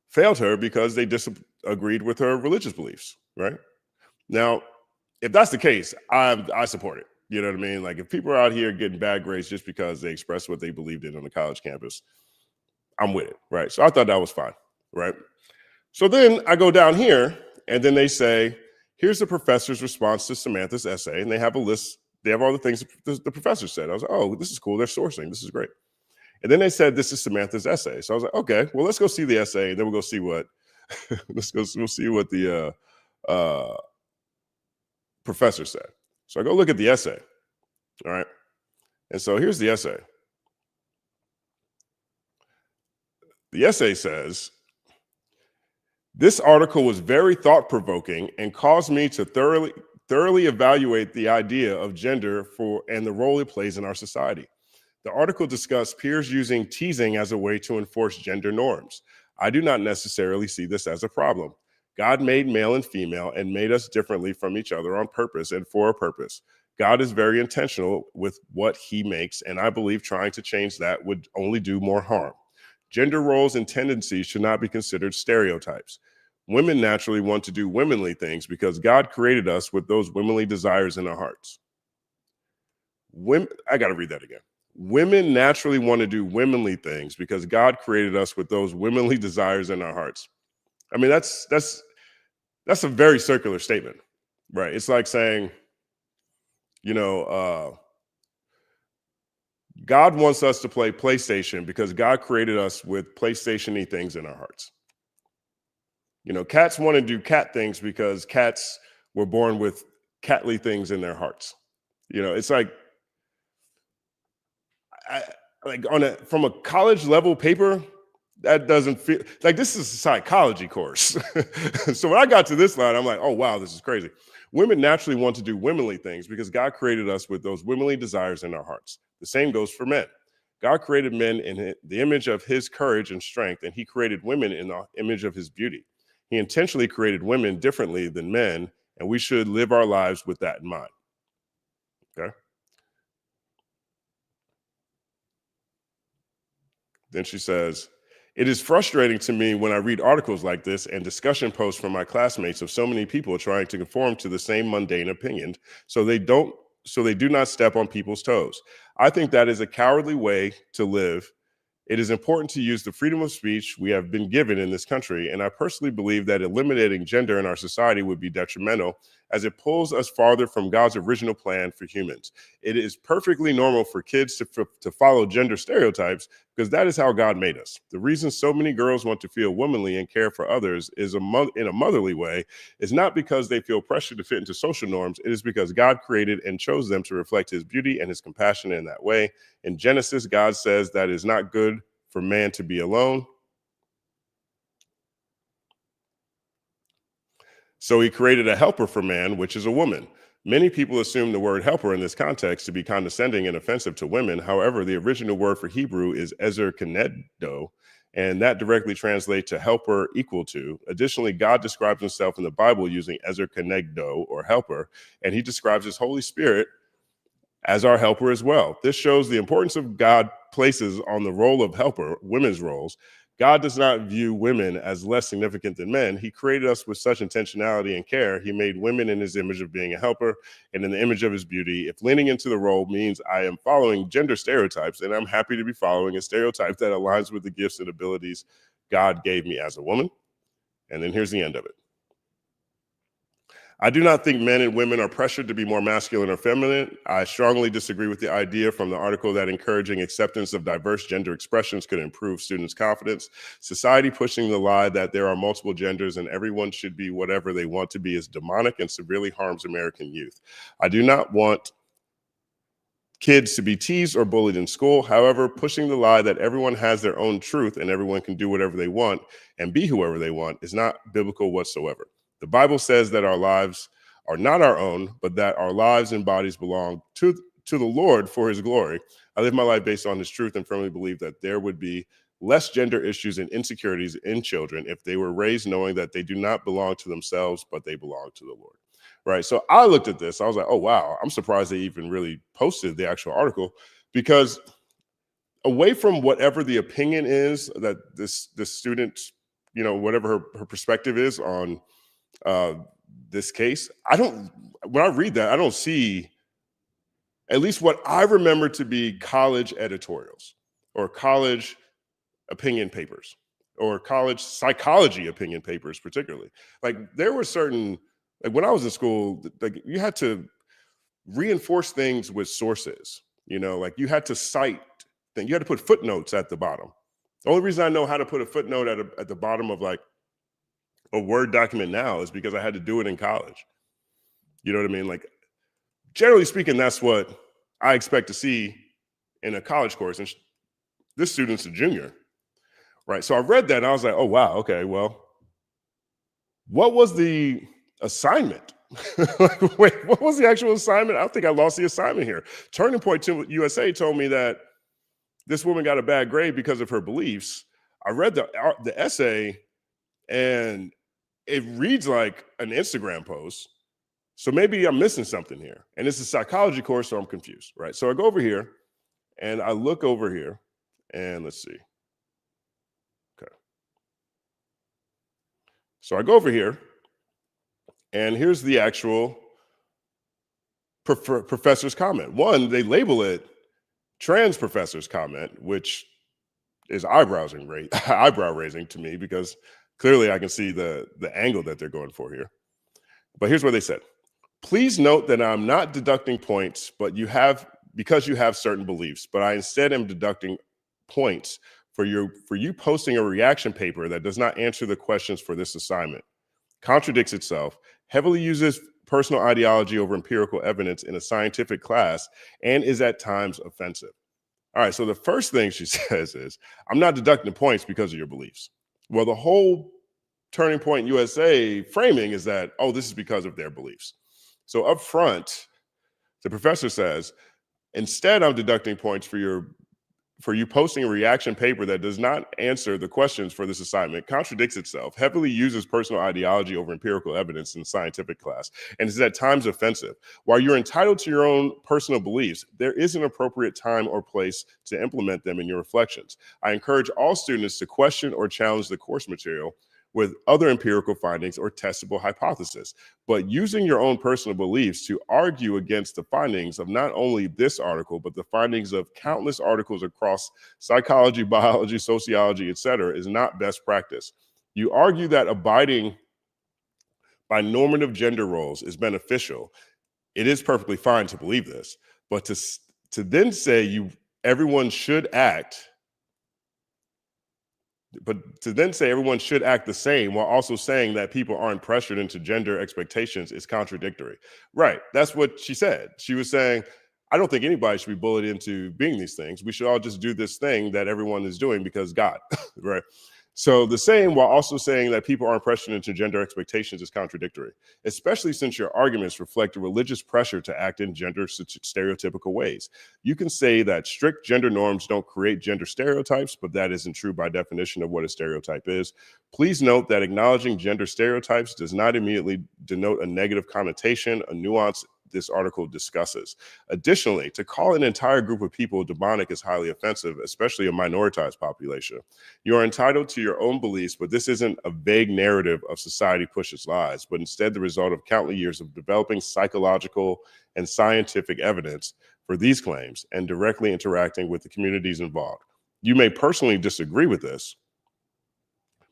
failed her because they disagreed with her religious beliefs, right? Now, if that's the case, I support it. You know what I mean? Like if people are out here getting bad grades just because they expressed what they believed in on the college campus, I'm with it, right? So I thought that was fine, right? So then I go down here and then they say, here's the professor's response to Samantha's essay. And they have a list. They have all the things the professor said. I was like, oh, this is cool. They're sourcing. This is great. And then they said, this is Samantha's essay. So I was like, okay, well, let's go see the essay. And then we'll go see what, we'll see what the professor said. So I go look at the essay. All right. And so here's the essay. The essay says, this article was very thought-provoking and caused me to thoroughly evaluate the idea of gender and the role it plays in our society. The article discussed peers using teasing as a way to enforce gender norms. I do not necessarily see this as a problem. God made male and female and made us differently from each other on purpose and for a purpose. God is very intentional with what he makes, and I believe trying to change that would only do more harm. Gender roles and tendencies should not be considered stereotypes. Women naturally want to do womanly things because God created us with those womanly desires in our hearts. I got to read that again. Women naturally want to do womanly things because God created us with those womanly desires in our hearts. I mean, that's a very circular statement, right? It's like saying, you know, God wants us to play PlayStation because God created us with PlayStation-y things in our hearts. You know, cats want to do cat things because cats were born with catly things in their hearts. You know, it's like, from a college level paper, that doesn't feel like this is a psychology course. So when I got to this line, I'm like, oh, wow, this is crazy. Women naturally want to do womanly things because God created us with those womanly desires in our hearts. The same goes for men. God created men in the image of his courage and strength, and he created women in the image of his beauty. He intentionally created women differently than men, and we should live our lives with that in mind. Okay? Then she says, it is frustrating to me when I read articles like this and discussion posts from my classmates of so many people trying to conform to the same mundane opinion so they do not step on people's toes. I think that is a cowardly way to live. It is important to use the freedom of speech we have been given in this country, and I personally believe that eliminating gender in our society would be detrimental as it pulls us farther from God's original plan for humans. It is perfectly normal for kids to follow gender stereotypes because that is how God made us. The reason so many girls want to feel womanly and care for others is in a motherly way is not because they feel pressure to fit into social norms. It is because God created and chose them to reflect his beauty and his compassion in that way. In Genesis, God says that it is not good for man to be alone. So he created a helper for man, which is a woman. Many people assume the word helper in this context to be condescending and offensive to women. However, the original word for Hebrew is ezer kenegdo, and that directly translates to helper equal to. Additionally, God describes himself in the Bible using ezer kenegdo, or helper, and he describes his Holy Spirit as our helper as well. This shows the importance of God places on the role of helper, women's roles. God does not view women as less significant than men. He created us with such intentionality and care. He made women in his image of being a helper and in the image of his beauty. If leaning into the role means I am following gender stereotypes, then I'm happy to be following a stereotype that aligns with the gifts and abilities God gave me as a woman. And then here's the end of it. I do not think men and women are pressured to be more masculine or feminine. I strongly disagree with the idea from the article that encouraging acceptance of diverse gender expressions could improve students' confidence. Society pushing the lie that there are multiple genders and everyone should be whatever they want to be is demonic and severely harms American youth. I do not want kids to be teased or bullied in school. However, pushing the lie that everyone has their own truth and everyone can do whatever they want and be whoever they want is not biblical whatsoever. The Bible says that our lives are not our own, but that our lives and bodies belong to the Lord for his glory. I live my life based on his truth and firmly believe that there would be less gender issues and insecurities in children if they were raised knowing that they do not belong to themselves, but they belong to the Lord. Right. So I looked at this. I was like, oh, wow, I'm surprised they even really posted the actual article, because away from whatever the opinion is that this student, whatever her perspective is on this case, when I read that, I don't see at least what I remember to be college editorials or college opinion papers or college psychology opinion papers, particularly. Like there were certain, like when I was in school, like you had to reinforce things with sources, like you had to cite things, you had to put footnotes at the bottom. The only reason I know how to put a footnote at the bottom of like a Word document now is because I had to do it in college. You know what I mean? Like, generally speaking, that's what I expect to see in a college course. And this student's a junior, right? So I read that and I was like, oh, wow, okay, well, what was the assignment? Like, wait, what was the actual assignment? I think I lost the assignment here. Turning Point USA told me that this woman got a bad grade because of her beliefs. I read the essay and it reads like an Instagram post. So maybe I'm missing something here. And it's a psychology course, so I'm confused, right? So I go over here and I look over here and let's see. Okay. So I go over here and here's the actual professor's comment. One, they label it trans professor's comment, which is eyebrow raising to me because clearly I can see the angle that they're going for here. But here's what they said. Please note that I'm not deducting points, because you have certain beliefs, but I instead am deducting points for you posting a reaction paper that does not answer the questions for this assignment, contradicts itself, heavily uses personal ideology over empirical evidence in a scientific class, and is at times offensive. All right, so the first thing she says is, I'm not deducting points because of your beliefs. Well, the whole Turning Point USA framing is that, oh, this is because of their beliefs. So up front, the professor says, instead, I'm deducting points for you posting a reaction paper that does not answer the questions for this assignment, contradicts itself, heavily uses personal ideology over empirical evidence in scientific class, and is at times offensive. While you're entitled to your own personal beliefs, there is an appropriate time or place to implement them in your reflections. I encourage all students to question or challenge the course material with other empirical findings or testable hypotheses, but using your own personal beliefs to argue against the findings of not only this article, but the findings of countless articles across psychology, biology, sociology, etc., is not best practice. You argue that abiding by normative gender roles is beneficial. It is perfectly fine to believe this, but to then say everyone should act the same while also saying that people aren't pressured into gender expectations is contradictory. Right, that's what she said. She was saying, I don't think anybody should be bullied into being these things. We should all just do this thing that everyone is doing because God, right? So the same while also saying that people aren't pressured into gender expectations is contradictory, especially since your arguments reflect a religious pressure to act in gender stereotypical ways. You can say that strict gender norms don't create gender stereotypes, but that isn't true by definition of what a stereotype is. Please note that acknowledging gender stereotypes does not immediately denote a negative connotation, a nuance this article discusses. Additionally, to call an entire group of people demonic is highly offensive, especially a minoritized population. You are entitled to your own beliefs, but this isn't a vague narrative of society pushes lies, but instead the result of countless years of developing psychological and scientific evidence for these claims and directly interacting with the communities involved. You may personally disagree with this,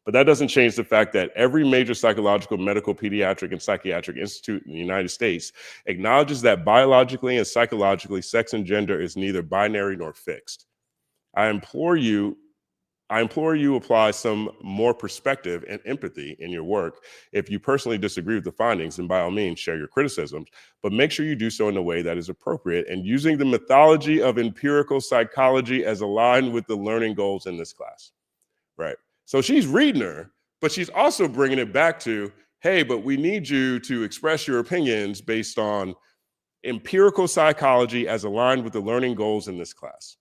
but that doesn't change the fact that every major psychological, medical, pediatric, and psychiatric institute in the United States acknowledges that biologically and psychologically, sex and gender is neither binary nor fixed. I implore you apply some more perspective and empathy in your work. If you personally disagree with the findings, then by all means share your criticisms, but make sure you do so in a way that is appropriate and using the methodology of empirical psychology as aligned with the learning goals in this class, right? So she's reading her, but she's also bringing it back to, hey, but we need you to express your opinions based on empirical psychology as aligned with the learning goals in this class.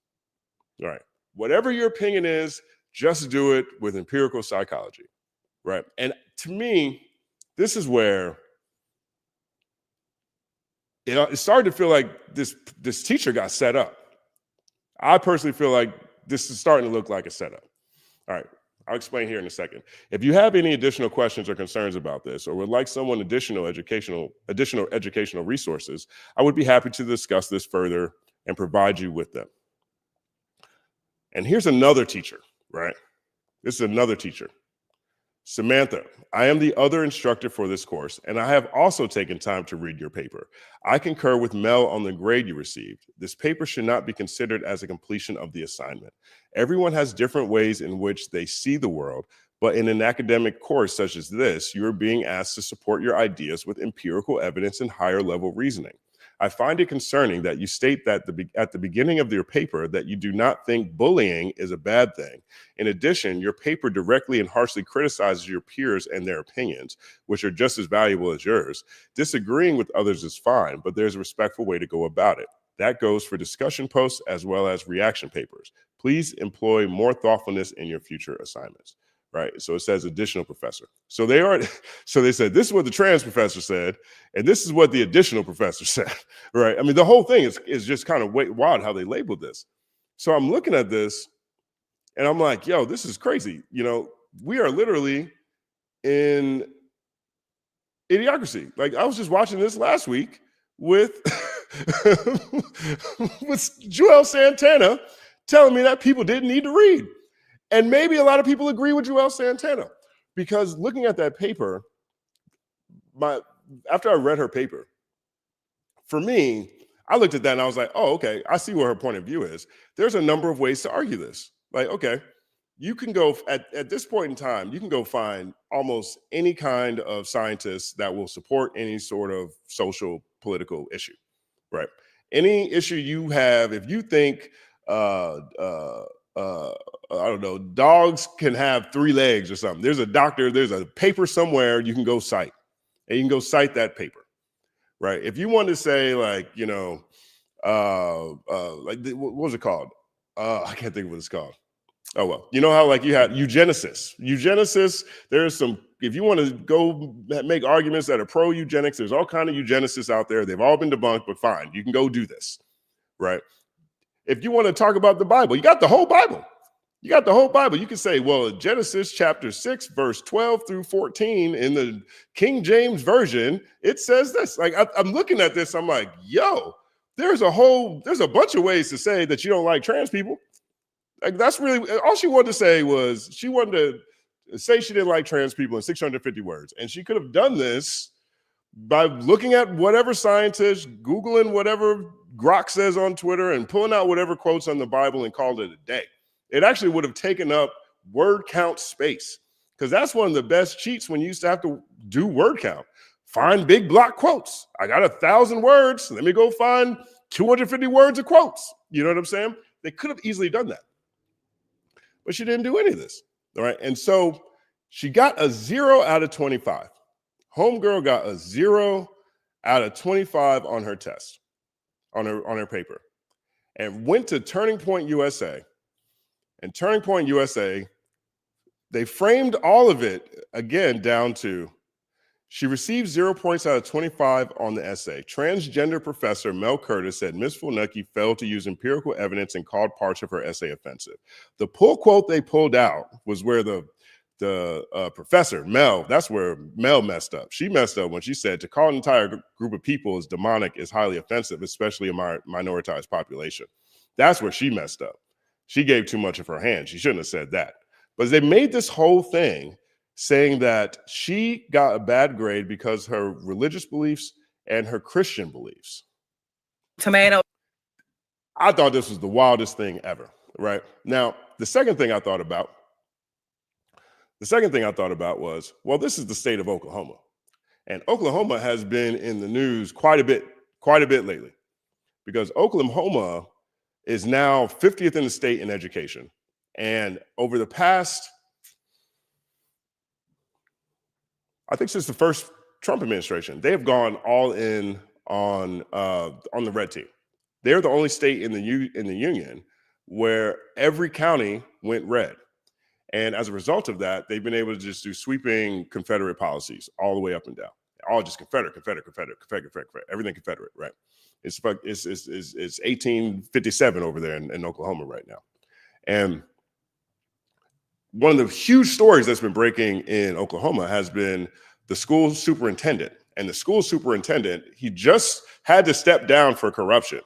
All right, whatever your opinion is, just do it with empirical psychology, right? And to me, this is where it started to feel like this teacher got set up. I personally feel like this is starting to look like a setup. All right. I'll explain here in a second. If you have any additional questions or concerns about this, or would like someone additional educational resources, I would be happy to discuss this further and provide you with them. And here's another teacher, right? This is another teacher. Samantha, I am the other instructor for this course, and I have also taken time to read your paper. I concur with Mel on the grade you received. This paper should not be considered as a completion of the assignment. Everyone has different ways in which they see the world, but in an academic course such as this, you are being asked to support your ideas with empirical evidence and higher level reasoning. I find it concerning that you state that at the beginning of your paper that you do not think bullying is a bad thing. In addition, your paper directly and harshly criticizes your peers and their opinions, which are just as valuable as yours. Disagreeing with others is fine, but there's a respectful way to go about it. That goes for discussion posts as well as reaction papers. Please employ more thoughtfulness in your future assignments. Right, so it says additional professor. So they said this is what the trans professor said, and this is what the additional professor said. Right, I mean the whole thing is just kind of wild how they labeled this. So I'm looking at this, and I'm like, yo, this is crazy. You know, we are literally in idiocracy. Like I was just watching this last week with with Joel Santana telling me that people didn't need to read. And maybe a lot of people agree with Joel Santana, because looking at that paper, after I read her paper, for me, I looked at that and I was like, oh, okay, I see where her point of view is. There's a number of ways to argue this. Like, okay, you can go, at this point in time, you can go find almost any kind of scientist that will support any sort of social, political issue, right? Any issue you have, if you think I don't know, dogs can have 3 legs or something. There's a paper somewhere you can go cite, and you can go cite that paper, right? If you want to say like, you know, what was it called? I can't think of what it's called. Oh, well, you know how like you had eugenicists, there's some, if you want to go make arguments that are pro-eugenics, there's all kind of eugenicists out there. They've all been debunked, but fine, you can go do this, right? If you want to talk about the Bible, you got the whole Bible. You got the whole Bible. You can say, well, Genesis chapter 6, verse 12 through 14 in the King James Version, it says this. Like, I'm looking at this, I'm like, yo, there's a bunch of ways to say that you don't like trans people. Like, that's really, all she wanted to say was, she wanted to say she didn't like trans people in 650 words. And she could have done this by looking at whatever scientist, Googling whatever Grok says on Twitter, and pulling out whatever quotes on the Bible and called it a day. It actually would have taken up word count space, because that's one of the best cheats when you used to have to do word count. Find big block quotes. I got 1,000 words. Let me go find 250 words of quotes. You know what I'm saying? They could have easily done that. But she didn't do any of this. All right. And so she got a 0 out of 25. Homegirl got a 0 out of 25 on her test, on her paper, and went to Turning Point USA. And Turning Point USA, they framed all of it again down to, she received 0 points out of 25 on the essay. Transgender professor Mel Curtis said Ms. Fulnecki failed to use empirical evidence and called parts of her essay offensive. The pull quote they pulled out was where the professor, Mel, that's where Mel messed up. She messed up when she said to call an entire group of people as demonic is highly offensive, especially a minoritized population. That's where she messed up. She gave too much of her hand. She shouldn't have said that. But they made this whole thing saying that she got a bad grade because her religious beliefs and her Christian beliefs. Tomato. I thought this was the wildest thing ever, right? Now, the second thing I thought about was, well, this is the state of Oklahoma. And Oklahoma has been in the news quite a bit lately, because Oklahoma is now 50th in the state in education. And over the past, I think since the first Trump administration, they have gone all in on the red team. They're the only state in the union where every county went red. And as a result of that, they've been able to just do sweeping Confederate policies all the way up and down. All just Confederate, everything Confederate, right? It's 1857 over there in Oklahoma right now. And one of the huge stories that's been breaking in Oklahoma has been the school superintendent. And the school superintendent, he just had to step down for corruption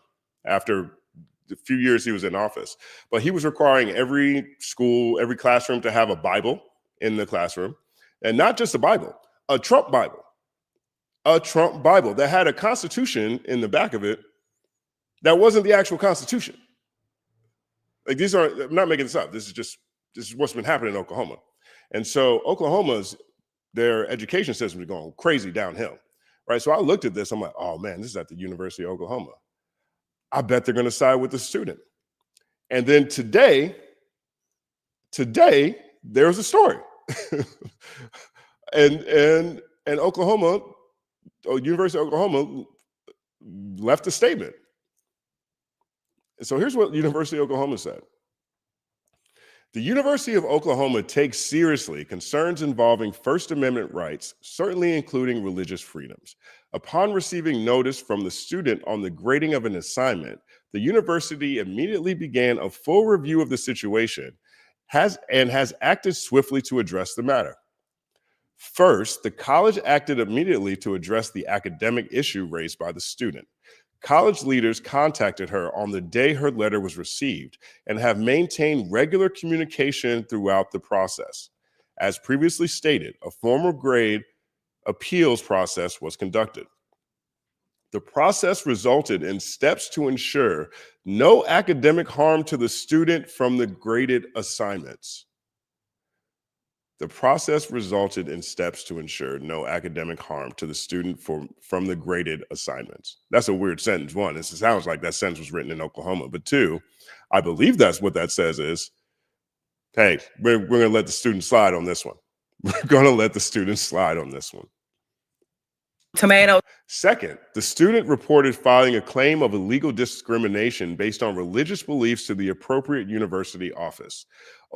after the few years he was in office. But he was requiring every school, every classroom to have a Bible in the classroom. And not just a Bible, a Trump Bible. A Trump Bible that had a constitution in the back of it that wasn't the actual Constitution. Like, these aren't, I'm not making this up. This is what's been happening in Oklahoma. And so their education system is going crazy downhill, right? So I looked at this, I'm like, oh man, this is at the University of Oklahoma. I bet they're going to side with the student. And then today, there's a story. and Oklahoma, University of Oklahoma left a statement. So here's what University of Oklahoma said. The University of Oklahoma takes seriously concerns involving First Amendment rights, certainly including religious freedoms. Upon receiving notice from the student on the grading of an assignment, the university immediately began a full review of the situation has acted swiftly to address the matter. First, the college acted immediately to address the academic issue raised by the student. College leaders contacted her on the day her letter was received and have maintained regular communication throughout the process. As previously stated, a formal grade appeals process was conducted. The process resulted in steps to ensure no academic harm to the student from the graded assignments. The process resulted in steps to ensure no academic harm to the student from the graded assignments. That's a weird sentence. One, it sounds like that sentence was written in Oklahoma. But two, I believe that's what that says is, hey, we're going to let the student slide on this one. We're going to let the student slide on this one. Tomato. Second, the student reported filing a claim of illegal discrimination based on religious beliefs to the appropriate university office.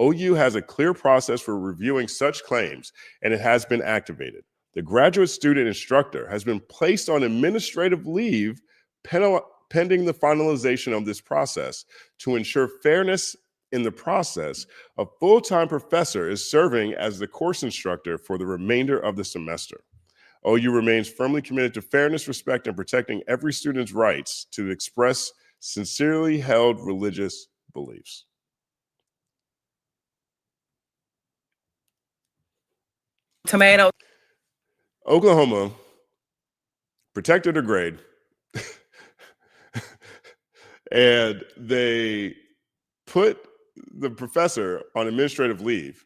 OU has a clear process for reviewing such claims, and it has been activated. The graduate student instructor has been placed on administrative leave pending the finalization of this process. To ensure fairness in the process, a full-time professor is serving as the course instructor for the remainder of the semester. OU remains firmly committed to fairness, respect, and protecting every student's rights to express sincerely held religious beliefs. Tomato. Oklahoma protected her grade, and they put the professor on administrative leave,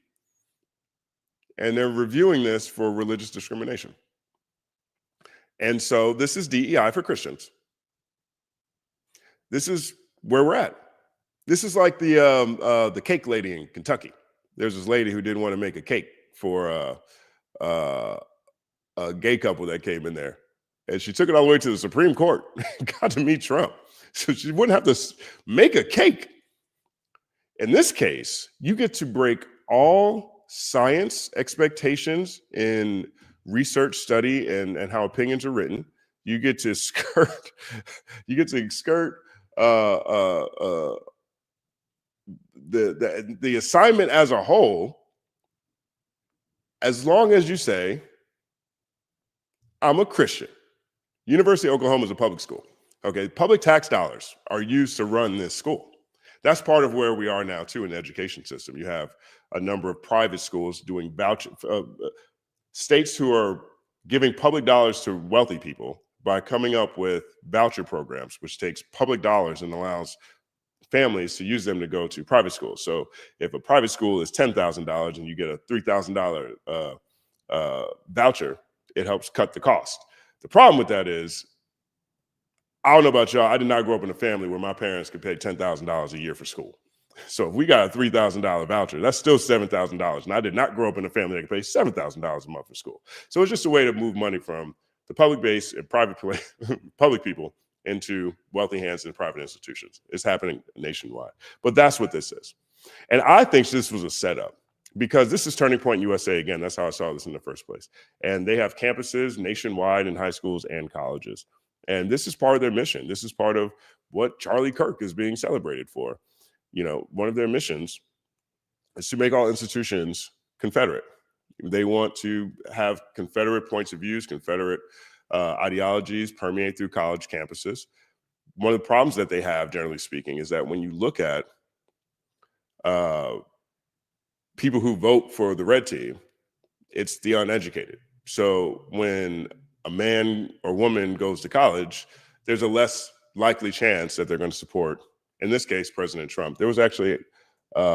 and they're reviewing this for religious discrimination. And so this is DEI for Christians. This is where we're at. This is like the cake lady in Kentucky. There's this lady who didn't want to make a cake for a gay couple that came in there. And she took it all the way to the Supreme Court, got to meet Trump. So she wouldn't have to make a cake. In this case, you get to break all science expectations in research, study, and how opinions are written. You get to skirt the assignment as a whole, as long as you say, I'm a Christian. University of Oklahoma is a public school. Okay, public tax dollars are used to run this school. That's part of where we are now too in the education system. You have a number of private schools doing states who are giving public dollars to wealthy people by coming up with voucher programs, which takes public dollars and allows families to use them to go to private schools. So if a private school is $10,000 and you get a $3,000 voucher, it helps cut the cost. The problem with that is, I don't know about y'all, I did not grow up in a family where my parents could pay $10,000 a year for school. So if we got a $3,000 voucher, that's still $7,000. And I did not grow up in a family that could pay $7,000 a month for school. So it's just a way to move money from the public base and public people into wealthy hands in private institutions. It's happening nationwide. But that's what this is. And I think this was a setup, because this is Turning Point USA again. That's how I saw this in the first place. And they have campuses nationwide in high schools and colleges. And this is part of their mission. This is part of what Charlie Kirk is being celebrated for. You know, one of their missions is to make all institutions Confederate. They want to have Confederate points of views, Confederate ideologies permeate through college campuses. One of the problems that they have, generally speaking, is that when you look at people who vote for the red team, it's the uneducated. So when a man or woman goes to college, there's a less likely chance that they're going to support, in this case, President Trump. There was actually a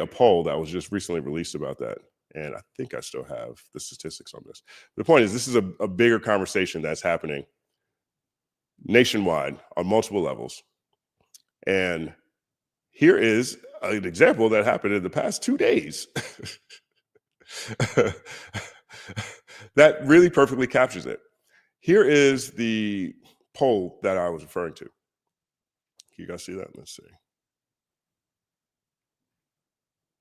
poll that was just recently released about that. And I think I still have the statistics on this. The point is, this is a bigger conversation that's happening nationwide on multiple levels. And here is an example that happened in the past 2 days that really perfectly captures it. Here is the poll that I was referring to. You guys see that? Let's see.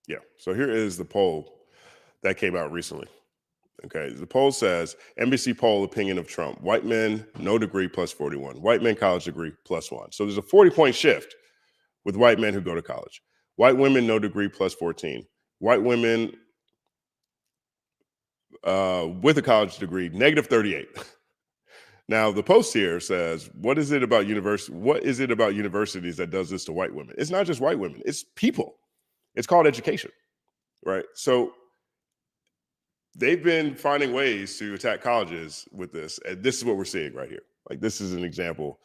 Yeah, so here is the poll that came out recently. Okay, the poll says, NBC poll opinion of Trump, white men, no degree plus 41, white men college degree plus 1. So there's a 40-point shift with white men who go to college. White women, no degree plus 14. White women with a college degree, negative 38. Now, the post here says, what is it about universities that does this to white women? It's not just white women, it's people. It's called education, right? So they've been finding ways to attack colleges with this. And this is what we're seeing right here. Like, this is an example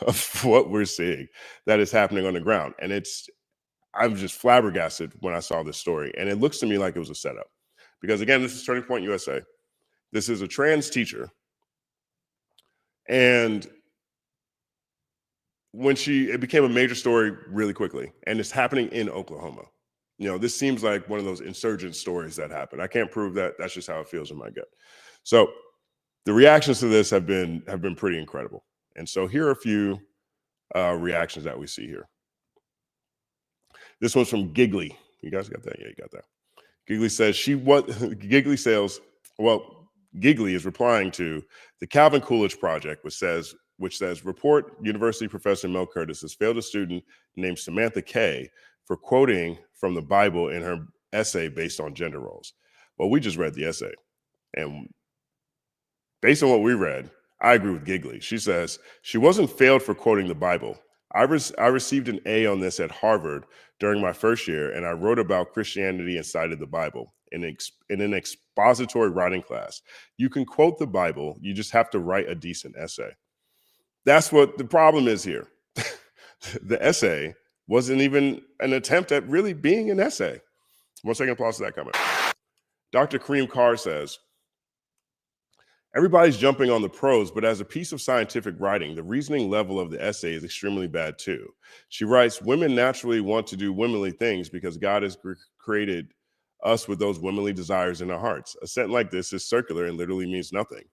of what we're seeing that is happening on the ground. And it's I'm just flabbergasted when I saw this story. And it looks to me like it was a setup. Because again, this is Turning Point USA. This is a trans teacher. And it became a major story really quickly. And it's happening in Oklahoma. You know, this seems like one of those insurgent stories that happen. I can't prove that. That's just how it feels in my gut. So the reactions to this have been pretty incredible. And so here are a few reactions that we see here. This one's from Giggly. You guys got that? Yeah, you got that. Giggly says Giggly is replying to the Calvin Coolidge Project, which says, report University professor Mel Curtis has failed a student named Samantha K for quoting from the Bible in her essay based on gender roles. Well, we just read the essay. And based on what we read, I agree with Giggly. She says, she wasn't failed for quoting the Bible. I received an A on this at Harvard during my first year, and I wrote about Christianity and cited the Bible in an expository writing class. You can quote the Bible, you just have to write a decent essay. That's what the problem is here. The essay wasn't even an attempt at really being an essay. 1 second, applause to that comment. Dr. Kareem Carr says, everybody's jumping on the prose, but as a piece of scientific writing, the reasoning level of the essay is extremely bad too. She writes, women naturally want to do womanly things because God has created us with those womanly desires in our hearts. A sentence like this is circular and literally means nothing.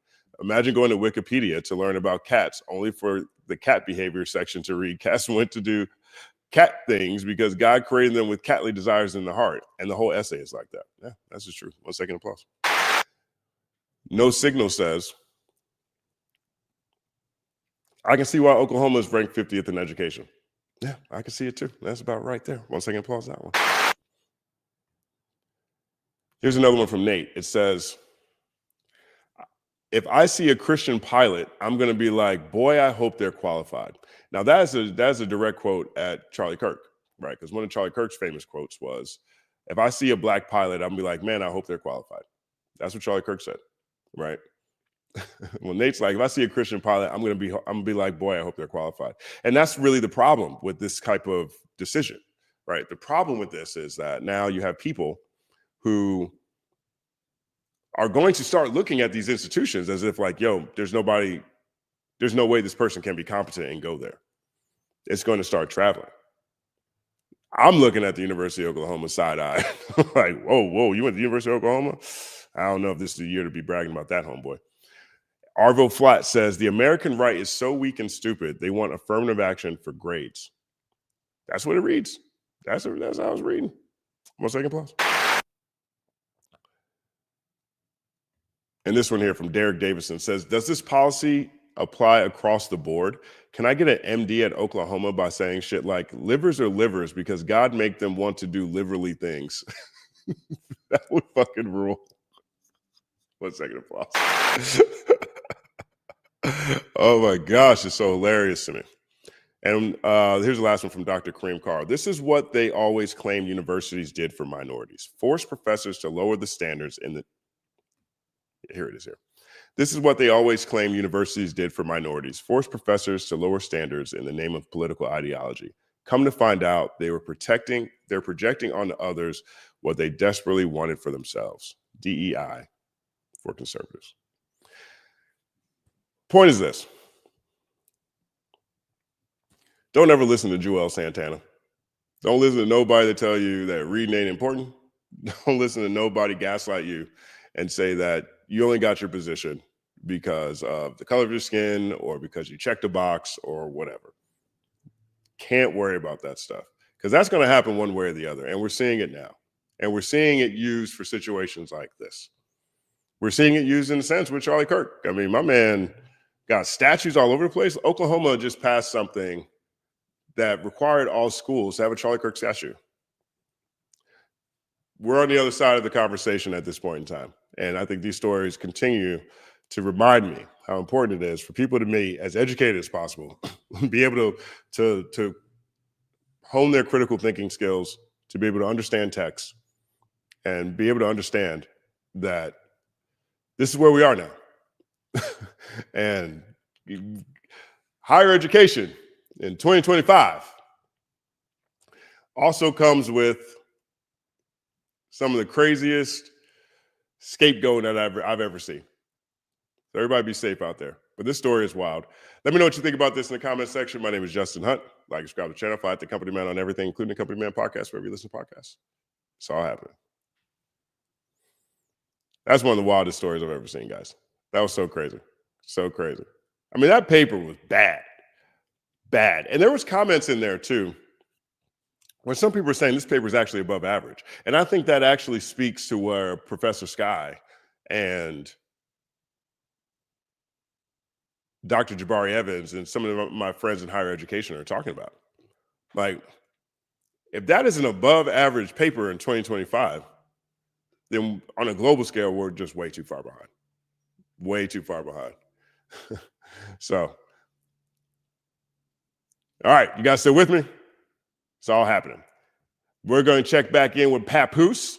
Imagine going to Wikipedia to learn about cats, only for the cat behavior section to read, cats went to do cat things because God created them with catly desires in the heart. And the whole essay is like that. Yeah, that's just true. 1 second, applause. No Signal says, I can see why Oklahoma is ranked 50th in education. Yeah, I can see it too. That's about right there. 1 second, applause that one. Here's another one from Nate. It says, if I see a Christian pilot, I'm going to be like, boy, I hope they're qualified. Now, that's a direct quote at Charlie Kirk, right? Because one of Charlie Kirk's famous quotes was, if I see a black pilot, I'm going to be like, man, I hope they're qualified. That's what Charlie Kirk said. Right. Well, Nate's like, if I see a Christian pilot, I'm gonna be like, boy, I hope they're qualified. And that's really the problem with this type of decision, right? The problem with this is that now you have people who are going to start looking at these institutions as if like, yo, there's no way this person can be competent and go there. It's going to start traveling. I'm looking at the University of Oklahoma side eye, like, whoa, you went to the University of Oklahoma? I don't know if this is the year to be bragging about that, homeboy. Arvo Flat says, the American right is so weak and stupid, they want affirmative action for grades. That's what it reads. That's how I was reading. 1 second, applause. And this one here from Derek Davison says, does this policy apply across the board? Can I get an MD at Oklahoma by saying shit like, livers are livers because God make them want to do liverly things? That would fucking rule. 1 second, applause. Oh my gosh, it's so hilarious to me. And here's the last one from Dr. Kareem Carr. This is what they always claim universities did for minorities. Force professors to lower the standards in the... Here it is here. This is what they always claim universities did for minorities. Force professors to lower standards in the name of political ideology. Come to find out, they're projecting onto others what they desperately wanted for themselves. DEI for conservatives. Point is this. Don't ever listen to Joel Santana. Don't listen to nobody that tell you that reading ain't important. Don't listen to nobody gaslight you and say that you only got your position because of the color of your skin or because you checked a box or whatever. Can't worry about that stuff because that's going to happen one way or the other. And we're seeing it now. And we're seeing it used for situations like this. We're seeing it used in a sense with Charlie Kirk. I mean, my man got statues all over the place. Oklahoma just passed something that required all schools to have a Charlie Kirk statue. We're on the other side of the conversation at this point in time. And I think these stories continue to remind me how important it is for people to be as educated as possible, be able to hone their critical thinking skills, to be able to understand text, and be able to understand that this is where we are now. And higher education in 2025 Also comes with some of the craziest scapegoating that I've ever seen. So everybody be safe out there. But this story is wild. Let me know what you think about this in the comment section. My name is Justin Hunt. Like, subscribe to the channel. Follow the Company Man on everything, including the Company Man podcast, wherever you listen to podcasts. It's all happening. That's one of the wildest stories I've ever seen, guys. That was so crazy. So crazy. I mean, that paper was bad. Bad. And there was comments in there, too, where some people were saying this paper is actually above average. And I think that actually speaks to where Professor Sky and Dr. Jabari Evans and some of my friends in higher education are talking about. Like, if that is an above average paper in 2025, then on a global scale, we're just way too far behind. Way too far behind. So, all right, you guys still with me? It's all happening. We're going to check back in with Papoose.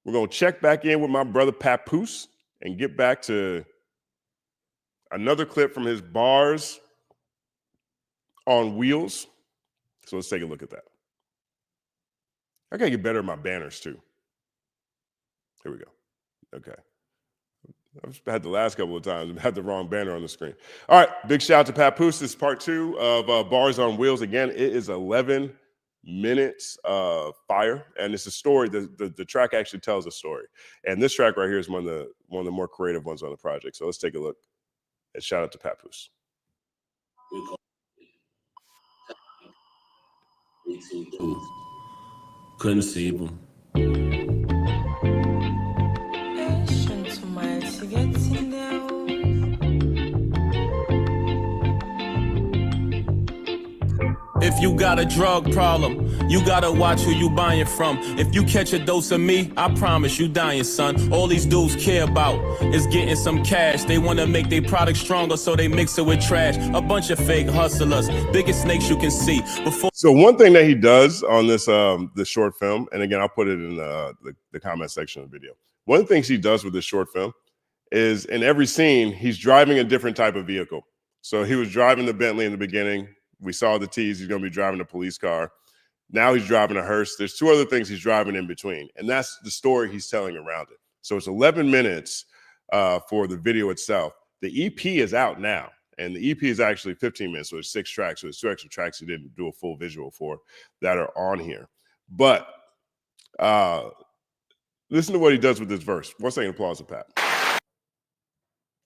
We're going to check back in with my brother Papoose and get back to another clip from his Bars on Wheels. So let's take a look at that. I got to get better at my banners too. Here we go. Okay. I've had the last couple of times. I've had the wrong banner on the screen. All right. Big shout out to Papoose. This is part 2 of Bars on Wheels. Again, it is 11 minutes of fire. And it's a story. The track actually tells a story. And this track right here is one of the more creative ones on the project. So let's take a look. And shout out to Papoose. Couldn't see them. If you got a drug problem, you gotta watch who you buying from. If you catch a dose of me, I promise you dying, son. All these dudes care about is getting some cash. They wanna make their product stronger, so they mix it with trash. A bunch of fake hustlers, biggest snakes you can see. So one thing that he does on this short film, and again, I'll put it in the comment section of the video. One of the things he does with this short film is in every scene, he's driving a different type of vehicle. So he was driving the Bentley in the beginning. We saw the tease. He's going to be driving a police car. Now he's driving a hearse. There's 2 other things he's driving in between. And that's the story he's telling around it. So it's 11 minutes for the video itself. The EP is out now. And the EP is actually 15 minutes. So it's 6 tracks. So there's 2 extra tracks he didn't do a full visual for that are on here. But listen to what he does with this verse. 1 second applause to Pat.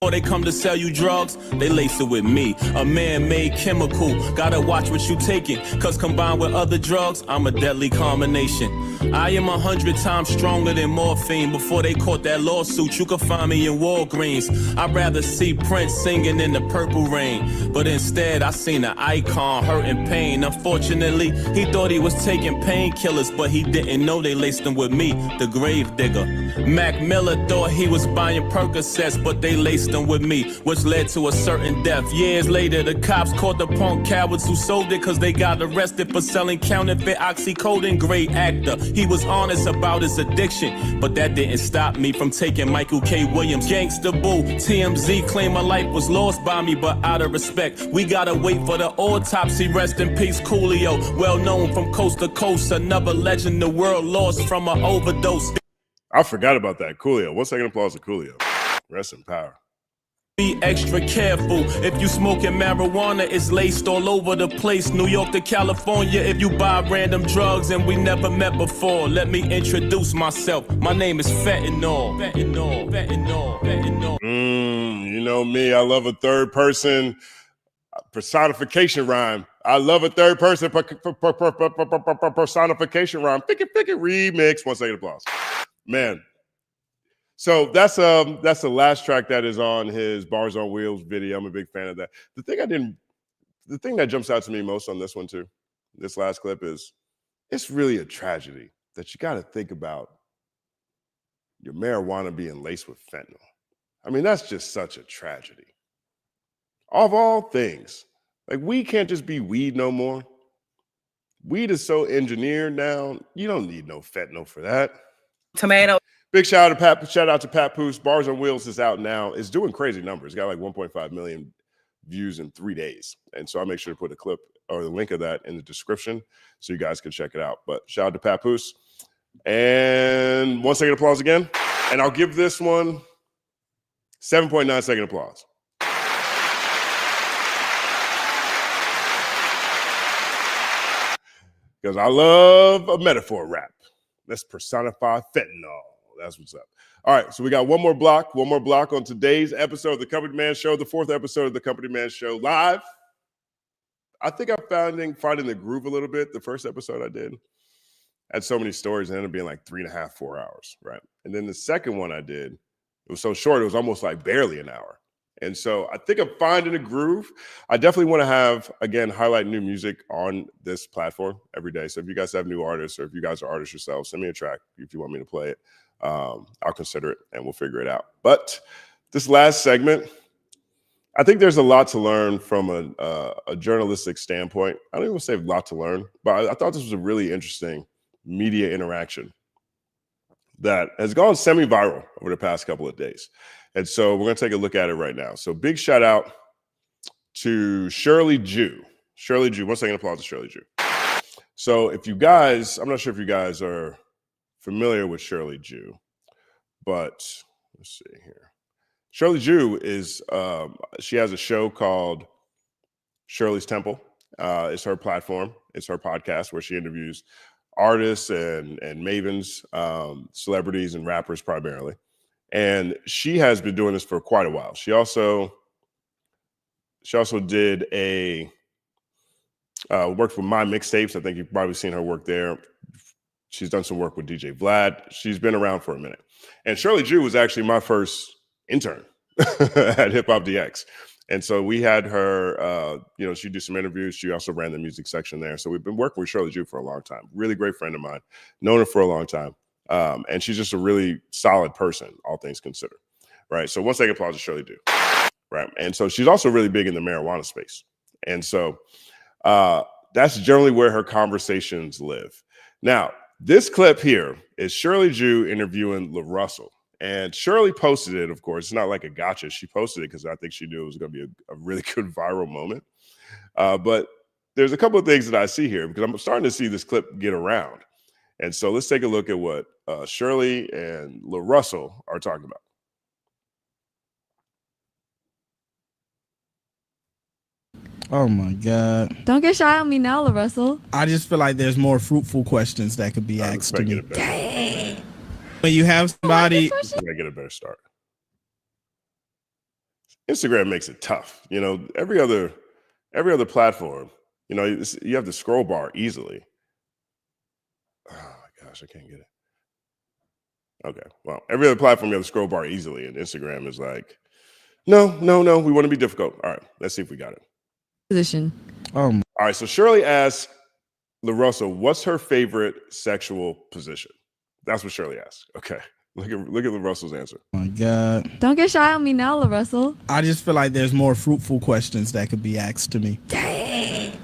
Or they come to sell you drugs, they lace it with me. A man-made chemical, gotta watch what you taking. Cause combined with other drugs, I'm a deadly combination. I am 100 times stronger than morphine. Before they caught that lawsuit, you could find me in Walgreens. I'd rather see Prince singing in the purple rain. But instead, I seen an icon hurt in pain. Unfortunately, he thought he was taking painkillers, but he didn't know they laced him with me, the grave digger. Mac Miller thought he was buying Percocets, but they laced him with me, which led to a certain death. Years later, the cops caught the punk cowards who sold it, cause they got arrested for selling counterfeit oxycodone. Great actor, he was honest about his addiction, but that didn't stop me from taking Michael K. Williams. Gangsta boo, TMZ claim my life was lost by me, but out of respect, we gotta wait for the autopsy. Rest in peace, Coolio, well known from coast to coast, another legend the world lost from an overdose. I forgot about that. Coolio. 1 second applause to Coolio. Rest in power. Be extra careful. If you smoking marijuana, it's laced all over the place. New York to California, if you buy random drugs and we never met before. Let me introduce myself. My name is Fentanyl. Fentanyl. Fentanyl. Fentanyl. You know me. I love a third person personification rhyme. I love a third person personification rhyme. Pick it remix. 1 second applause. Man. So that's the last track that is on his Bars on Wheels video. I'm a big fan of that. The thing that jumps out to me most on this one too, this last clip, is it's really a tragedy that you got to think about your marijuana being laced with fentanyl. I mean, that's just such a tragedy. Of all things, like, we can't just be weed no more. Weed is so engineered now. You don't need no fentanyl for that. Tomato. Big shout out to Papoose. Bars on Wheels is out now. It's doing crazy numbers. It's got like 1.5 million views in 3 days. And so I'll make sure to put a clip or the link of that in the description so you guys can check it out. But shout out to Papoose. And 1 second applause again. And I'll give this one 7.9 second applause. Because I love a metaphor rap. Let's personify fentanyl. That's what's up. All right, so we got one more block on today's episode of the Company Man Show, the 4th episode of the Company Man Show live. I think I'm finding the groove a little bit. The first episode I did had so many stories, it ended up being like 3.5, 4 hours, right? And then the second one I did, it was so short, it was almost like barely an hour. And so I think I'm finding a groove. I definitely want to have, again, highlight new music on this platform every day. So if you guys have new artists or if you guys are artists yourselves, send me a track if you want me to play it. I'll consider it and we'll figure it out. But this last segment, I think there's a lot to learn from a journalistic standpoint. I don't even say a lot to learn, but I thought this was a really interesting media interaction that has gone semi-viral over the past couple of days. And so we're going to take a look at it right now. So big shout out to Shirley Jew. Shirley Jew. 1 second applause to Shirley Jew. So if you guys, I'm not sure if you guys are familiar with Shirley Jew, but let's see here. Shirley Jew is, she has a show called Shirley's Temple. It's her platform. It's her podcast where she interviews artists and mavens, celebrities and rappers primarily. And she has been doing this for quite a while. She also did worked with My Mixtapes. I think you've probably seen her work there. She's done some work with DJ Vlad. She's been around for a minute. And Shirley Jew was actually my first intern at Hip Hop DX. And so we had her, she did some interviews. She also ran the music section there. So we've been working with Shirley Jew for a long time. Really great friend of mine. Known her for a long time. And she's just a really solid person, all things considered, right? So 1 second applause to Shirley Jew, right? And so she's also really big in the marijuana space. And so that's generally where her conversations live. Now, this clip here is Shirley Jew interviewing LaRussell. And Shirley posted it, of course. It's not like a gotcha. She posted it because I think she knew it was going to be a really good viral moment. But there's a couple of things that I see here because I'm starting to see this clip get around. And so let's take a look at what Shirley and LaRussell are talking about. Oh my God. Don't get shy on me now, LaRussell. I just feel like there's more fruitful questions that could be asked to me. Dang. When you have somebody. I get a better start. Instagram makes it tough. You know, every other platform, you know, you have the scroll bar easily. Oh my gosh, I can't get it. Okay, well, every other platform you have the scroll bar easily, and Instagram is like, no, we want to be difficult. All right, let's see if we got it. Position. All right, so Shirley asked LaRussell, what's her favorite sexual position? That's what Shirley asked. Okay, look at LaRussell's answer. Oh my God. Don't get shy on me now, LaRussell. I just feel like there's more fruitful questions that could be asked to me. Dang.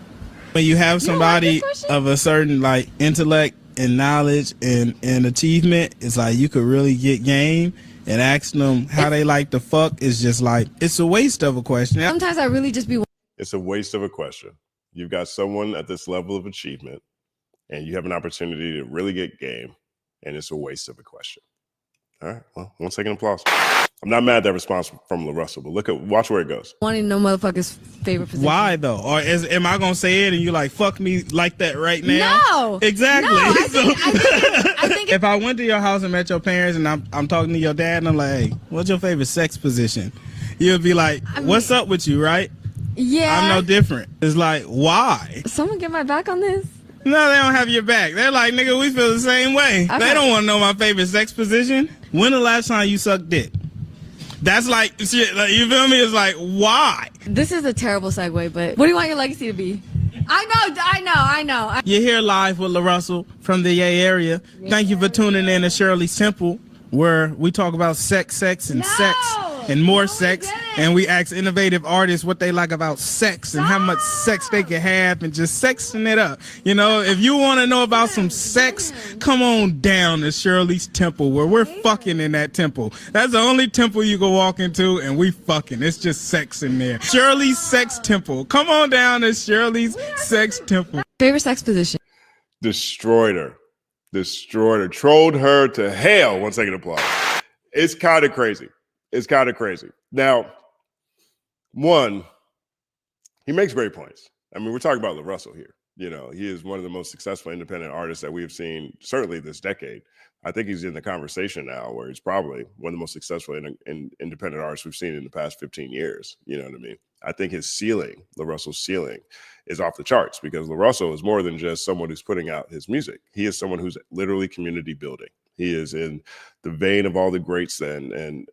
When you have somebody of a certain like intellect and knowledge and achievement, it's like you could really get game, and asking them how they like to fuck is just like, it's a waste of a question. Sometimes I really just be. It's a waste of a question. You've got someone at this level of achievement and you have an opportunity to really get game, and it's a waste of a question. All right, well, 1 second applause. I'm not mad at that response from LaRussell, but watch where it goes. Wanting to know motherfucker's favorite position. Why though? Or am I gonna say it and you like fuck me like that right now? No, exactly. No, I think if I went to your house and met your parents and I'm talking to your dad and I'm like, hey, what's your favorite sex position? You'll be like, what's up with you, right? Yeah. I'm no different. It's like, why? Someone get my back on this. No, they don't have your back. They're like, nigga, we feel the same way. Okay. They don't want to know my favorite sex position. When the last time you sucked dick? That's like shit. Like, you feel me? It's like, why? This is a terrible segue, but what do you want your legacy to be? I know. You're here live with LaRussell from the Bay Area. Thank you for tuning in to Shirley's Temple, where we talk about sex, and sex. and more sex, and we ask innovative artists what they like about sex and how much sex they can have and just sexing it up. You know, if you want to know about some sex, come on down to Shirley's temple where we're fucking in that temple. That's the only temple you can walk into and we fucking. It's just sex in there. Shirley's Sex Temple. Come on down to Shirley's Sex Temple. Favorite sex position? Destroyed her. Trolled her to hell. 1 second applause. It's kind of crazy. Now, one, he makes great points. I mean, we're talking about LaRussell here. You know, he is one of the most successful independent artists that we have seen, certainly this decade. I think he's in the conversation now where he's probably one of the most successful independent artists we've seen in the past 15 years. You know what I mean? I think his ceiling, LaRussell's ceiling, is off the charts because LaRussell is more than just someone who's putting out his music. He is someone who's literally community building. He is in the vein of all the greats and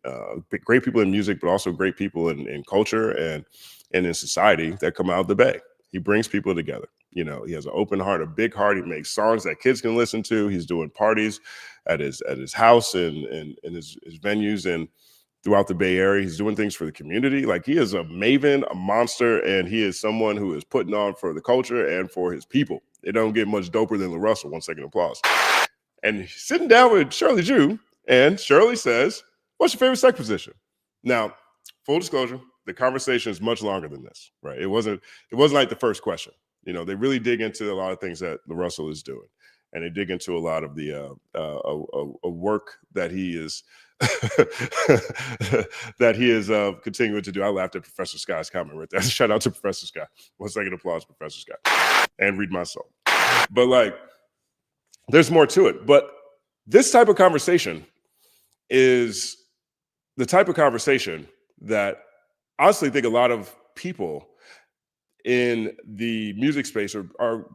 great people in music, but also great people in culture and in society that come out of the Bay. He brings people together. You know, he has an open heart, a big heart. He makes songs that kids can listen to. He's doing parties at his house and his venues and throughout the Bay Area. He's doing things for the community. Like, he is a maven, a monster, and he is someone who is putting on for the culture and for his people. It don't get much doper than LaRussell. 1 second applause. And he's sitting down with Shirley Jew, and Shirley says, "What's your favorite sex position?" Now, full disclosure, the conversation is much longer than this, right? It wasn't like the first question. You know, they really dig into a lot of things that LaRussell is doing, and they dig into a lot of the work that he is continuing to do. I laughed at Professor Sky's comment right there. Shout out to Professor Sky. 1 second applause, Professor Sky, and read my soul. But like, there's more to it. But this type of conversation is the type of conversation that I honestly think a lot of people in the music space are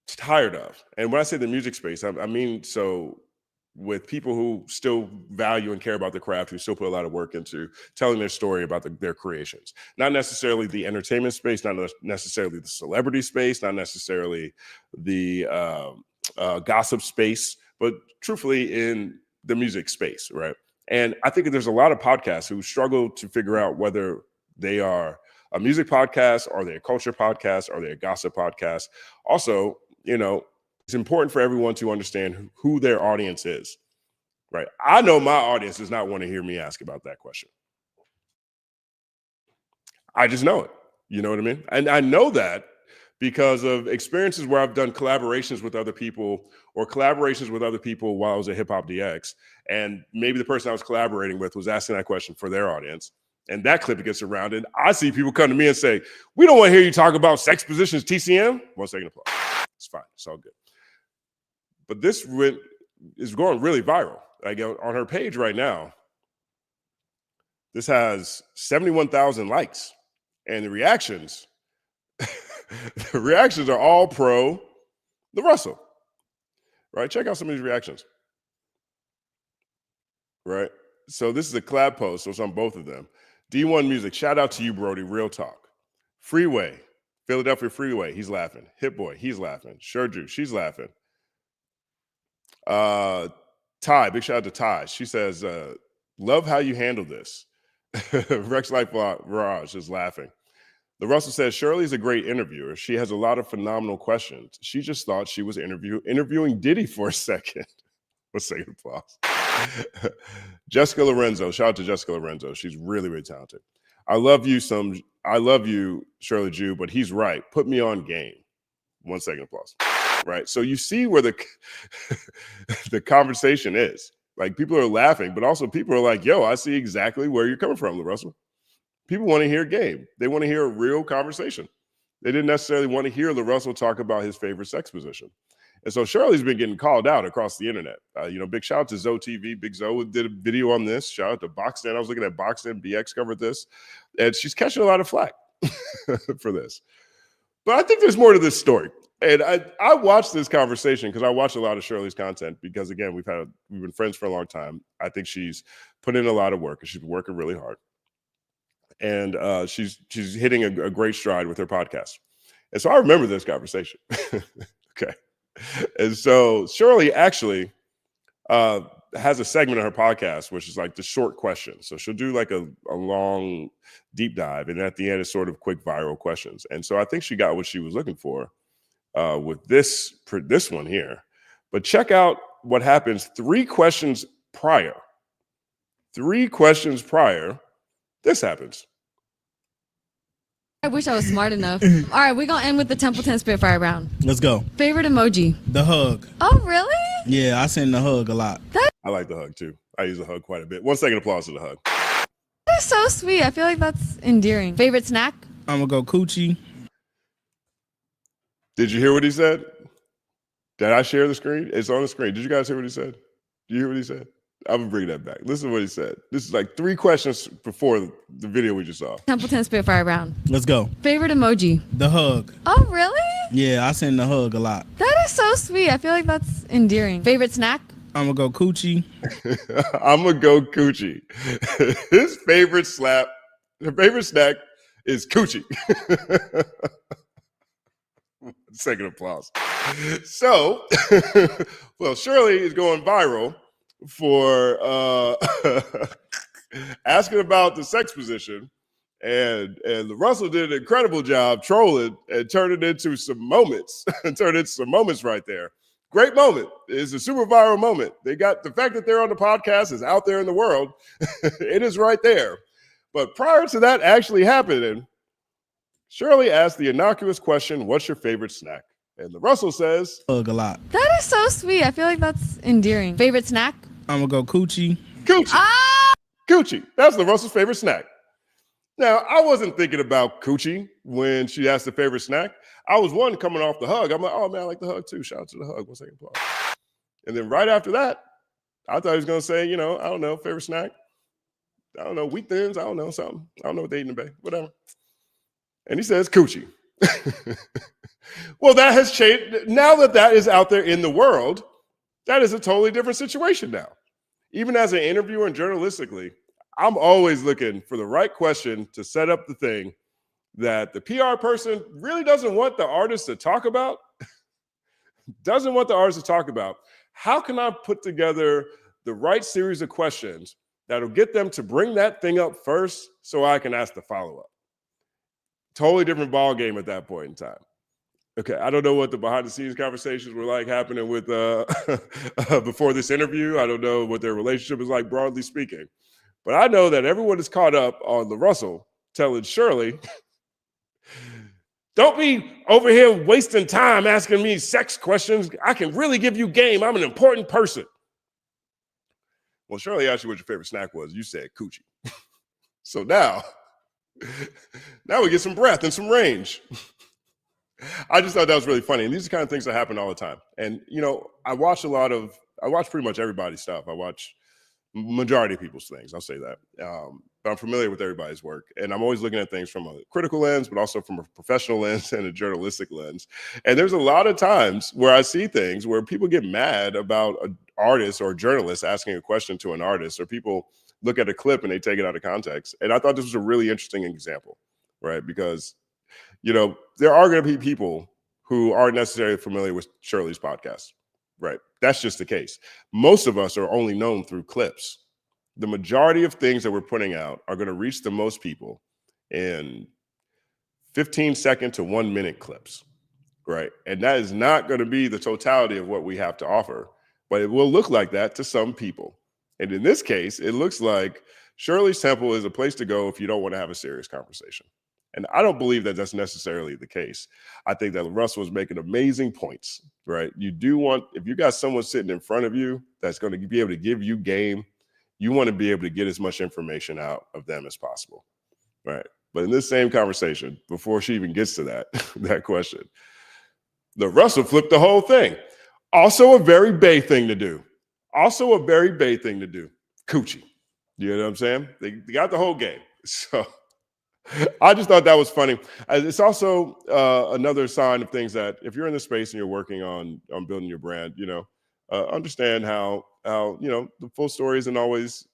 tired of. And when I say the music space, I mean, so with people who still value and care about the craft, who still put a lot of work into telling their story about their creations. Not necessarily the entertainment space, not necessarily the celebrity space, not necessarily the gossip space, but truthfully in the music space, right? And I think there's a lot of podcasts who struggle to figure out whether they are a music podcast, are they a culture podcast, are they a gossip podcast? Also, you know, it's important for everyone to understand who their audience is, right? I know my audience does not want to hear me ask about that question. I just know it. You know what I mean? And I know that because of experiences where I've done collaborations with other people or collaborations with other people while I was at Hip Hop DX. And maybe the person I was collaborating with was asking that question for their audience. And that clip gets around, and I see people come to me and say, "We don't want to hear you talk about sex positions, TCM." 1 second applause. It's fine. It's all good. But this is going really viral. Like, on her page right now, this has 71,000 likes. And the reactions, are all pro LaRussell. Right? Check out some of these reactions. Right? So this is a collab post, so it's on both of them. D1 Music, shout out to you, Brody. Real talk. Freeway, Philadelphia Freeway, he's laughing. Hit Boy, he's laughing. Sherju, she's laughing. Ty, big shout out to Ty. She says, "Love how you handle this." Rex Life Mirage is laughing. LaRussell says, "Shirley's a great interviewer. She has a lot of phenomenal questions. She just thought she was interviewing Diddy for a second." Let's say applause. Jessica Lorenzo, shout out to Jessica Lorenzo. She's really, really talented. I love you, Shirley Jew, but he's right. Put me on game. 1 second applause. Right. So you see where the conversation is. Like, people are laughing, but also people are like, "Yo, I see exactly where you're coming from, LaRussell." People want to hear game. They want to hear a real conversation. They didn't necessarily want to hear LaRussell talk about his favorite sex position. And so Shirley's been getting called out across the internet. Big shout out to Zoe TV. Big Zoe did a video on this. Shout out to Boxden. I was looking at Boxden. BX covered this. And she's catching a lot of flack for this. But I think there's more to this story. And I watched this conversation because I watch a lot of Shirley's content because, again, we've been friends for a long time. I think she's put in a lot of work and she's been working really hard. And she's hitting a great stride with her podcast. And so I remember this conversation. Okay. And so Shirley actually has a segment of her podcast, which is like the short question. So she'll do like a long deep dive. And at the end, it's sort of quick viral questions. And so I think she got what she was looking for with this one here. But check out what happens 3 questions prior. 3 questions prior, this happens. I wish I was smart enough. All right, we're going to end with the Templeton Spitfire round. Let's go. Favorite emoji? The hug. Oh, really? Yeah, I send the hug a lot. I like the hug too. I use the hug quite a bit. 1 second applause to the hug. That's so sweet. I feel like that's endearing. Favorite snack? I'm going to go coochie. Did you hear what he said? Did I share the screen? It's on the screen. Did you guys hear what he said? Did you hear what he said? I'm going to bring that back. Listen to what he said. This is like 3 questions before the video we just saw. Templeton Spitfire round. Let's go. Favorite emoji? The hug. Oh, really? Yeah, I send the hug a lot. That is so sweet. I feel like that's endearing. Favorite snack? I'm going to go coochie. I'm going to go coochie. His favorite snack is coochie. Second applause. So, well, Shirley is going viral for asking about the sex position, and LaRussell did an incredible job trolling and turned it into some moments. Right there. Great moment. It's a super viral moment. They got the fact that they're on the podcast is out there in the world. It is right there. But prior to that actually happening, Shirley asked the innocuous question, "What's your favorite snack?" And LaRussell says, hug a lot. That is so sweet. I feel like that's endearing. Favorite snack? I'm going to go coochie. Coochie. Ah! Coochie. That's LaRussell's favorite snack. Now, I wasn't thinking about coochie when she asked the favorite snack. I was one coming off the hug. I'm like, oh man, I like the hug too. Shout out to the hug. 1 second applause. And then right after that, I thought he was going to say, I don't know, favorite snack. I don't know, wheat thins. I don't know, something. I don't know what they eat in the bay. Whatever. And he says coochie. Well, that has changed. Now that is out there in the world, that is a totally different situation now. Even as an interviewer and journalistically, I'm always looking for the right question to set up the thing that the PR person really doesn't want the artist to talk about. How can I put together the right series of questions that'll get them to bring that thing up first so I can ask the follow-up? Totally different ball game at that point in time. Okay, I don't know what the behind-the-scenes conversations were like happening with before this interview. I don't know what their relationship is like, broadly speaking. But I know that everyone is caught up on LaRussell telling Shirley, don't be over here wasting time asking me sex questions. I can really give you game. I'm an important person. Well, Shirley asked you what your favorite snack was. You said coochie. So now we get some breath and some range. I just thought that was really funny. And these are the kind of things that happen all the time. And, I watch pretty much everybody's stuff. I watch majority of people's things. I'll say that. But I'm familiar with everybody's work. And I'm always looking at things from a critical lens, but also from a professional lens and a journalistic lens. And there's a lot of times where I see things where people get mad about an artist or a journalist asking a question to an artist, or people look at a clip and they take it out of context. And I thought this was a really interesting example, right? Because there are going to be people who aren't necessarily familiar with Shirley's podcast, right? That's just the case. Most of us are only known through clips. The majority of things that we're putting out are going to reach the most people in 15-second to 1-minute clips, right? And that is not going to be the totality of what we have to offer, but it will look like that to some people. And in this case, it looks like Shirley's Temple is a place to go if you don't want to have a serious conversation. And I don't believe that that's necessarily the case. I think that LaRussell was making amazing points, right? You do want, if you got someone sitting in front of you that's going to be able to give you game, you want to be able to get as much information out of them as possible, right? But in this same conversation, before she even gets to that question, LaRussell flipped the whole thing. Also a very Bay thing to do. Coochie. You know what I'm saying? They got the whole game. So I just thought that was funny. It's also another sign of things that if you're in this space and you're working on building your brand, understand how the full story isn't always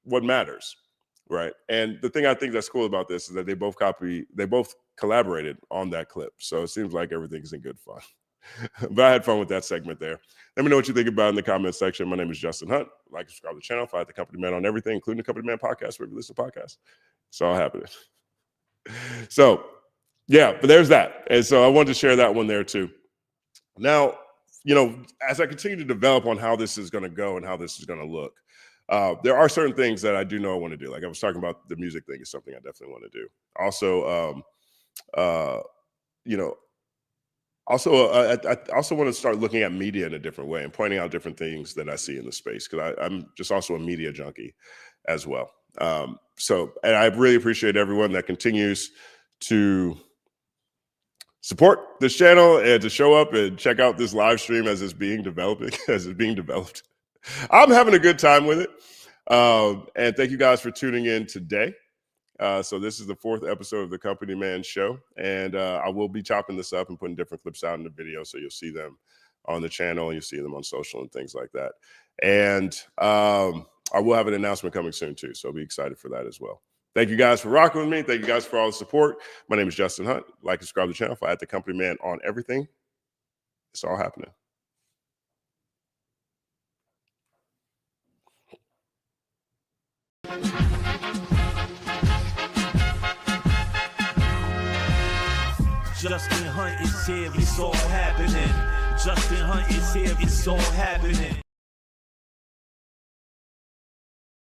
what matters, right? And the thing I think that's cool about this is that they both collaborated on that clip. So it seems like everything's in good fun. But I had fun with that segment there. Let me know what you think about it in the comments section. My name is Justin Hunt. Like, subscribe to the channel. Follow the Company Man on everything, including the Company Man podcast, wherever you listen to podcasts. It's all happening. So, yeah, but there's that. And so I wanted to share that one there too. Now, as I continue to develop on how this is going to go and how this is going to look, there are certain things that I do know I want to do. Like I was talking about, the music thing is something I definitely want to do. Also, I also want to start looking at media in a different way and pointing out different things that I see in the space, because I'm just also a media junkie as well. And I really appreciate everyone that continues to support this channel and to show up and check out this live stream as it's being developed. I'm having a good time with it. And thank you guys for tuning in today. So this is the 4th episode of the Company Man Show, and I will be chopping this up and putting different clips out in the video, so you'll see them on the channel and you'll see them on social and things like that. And I will have an announcement coming soon too, so be excited for that as well. Thank you guys for rocking with me. Thank you guys for all the support. My name is Justin Hunt. Like, subscribe to the channel. Follow at the Company Man on everything. It's all happening. Justin Hunt is here, it's all happening. Justin Hunt is here, it's all happening.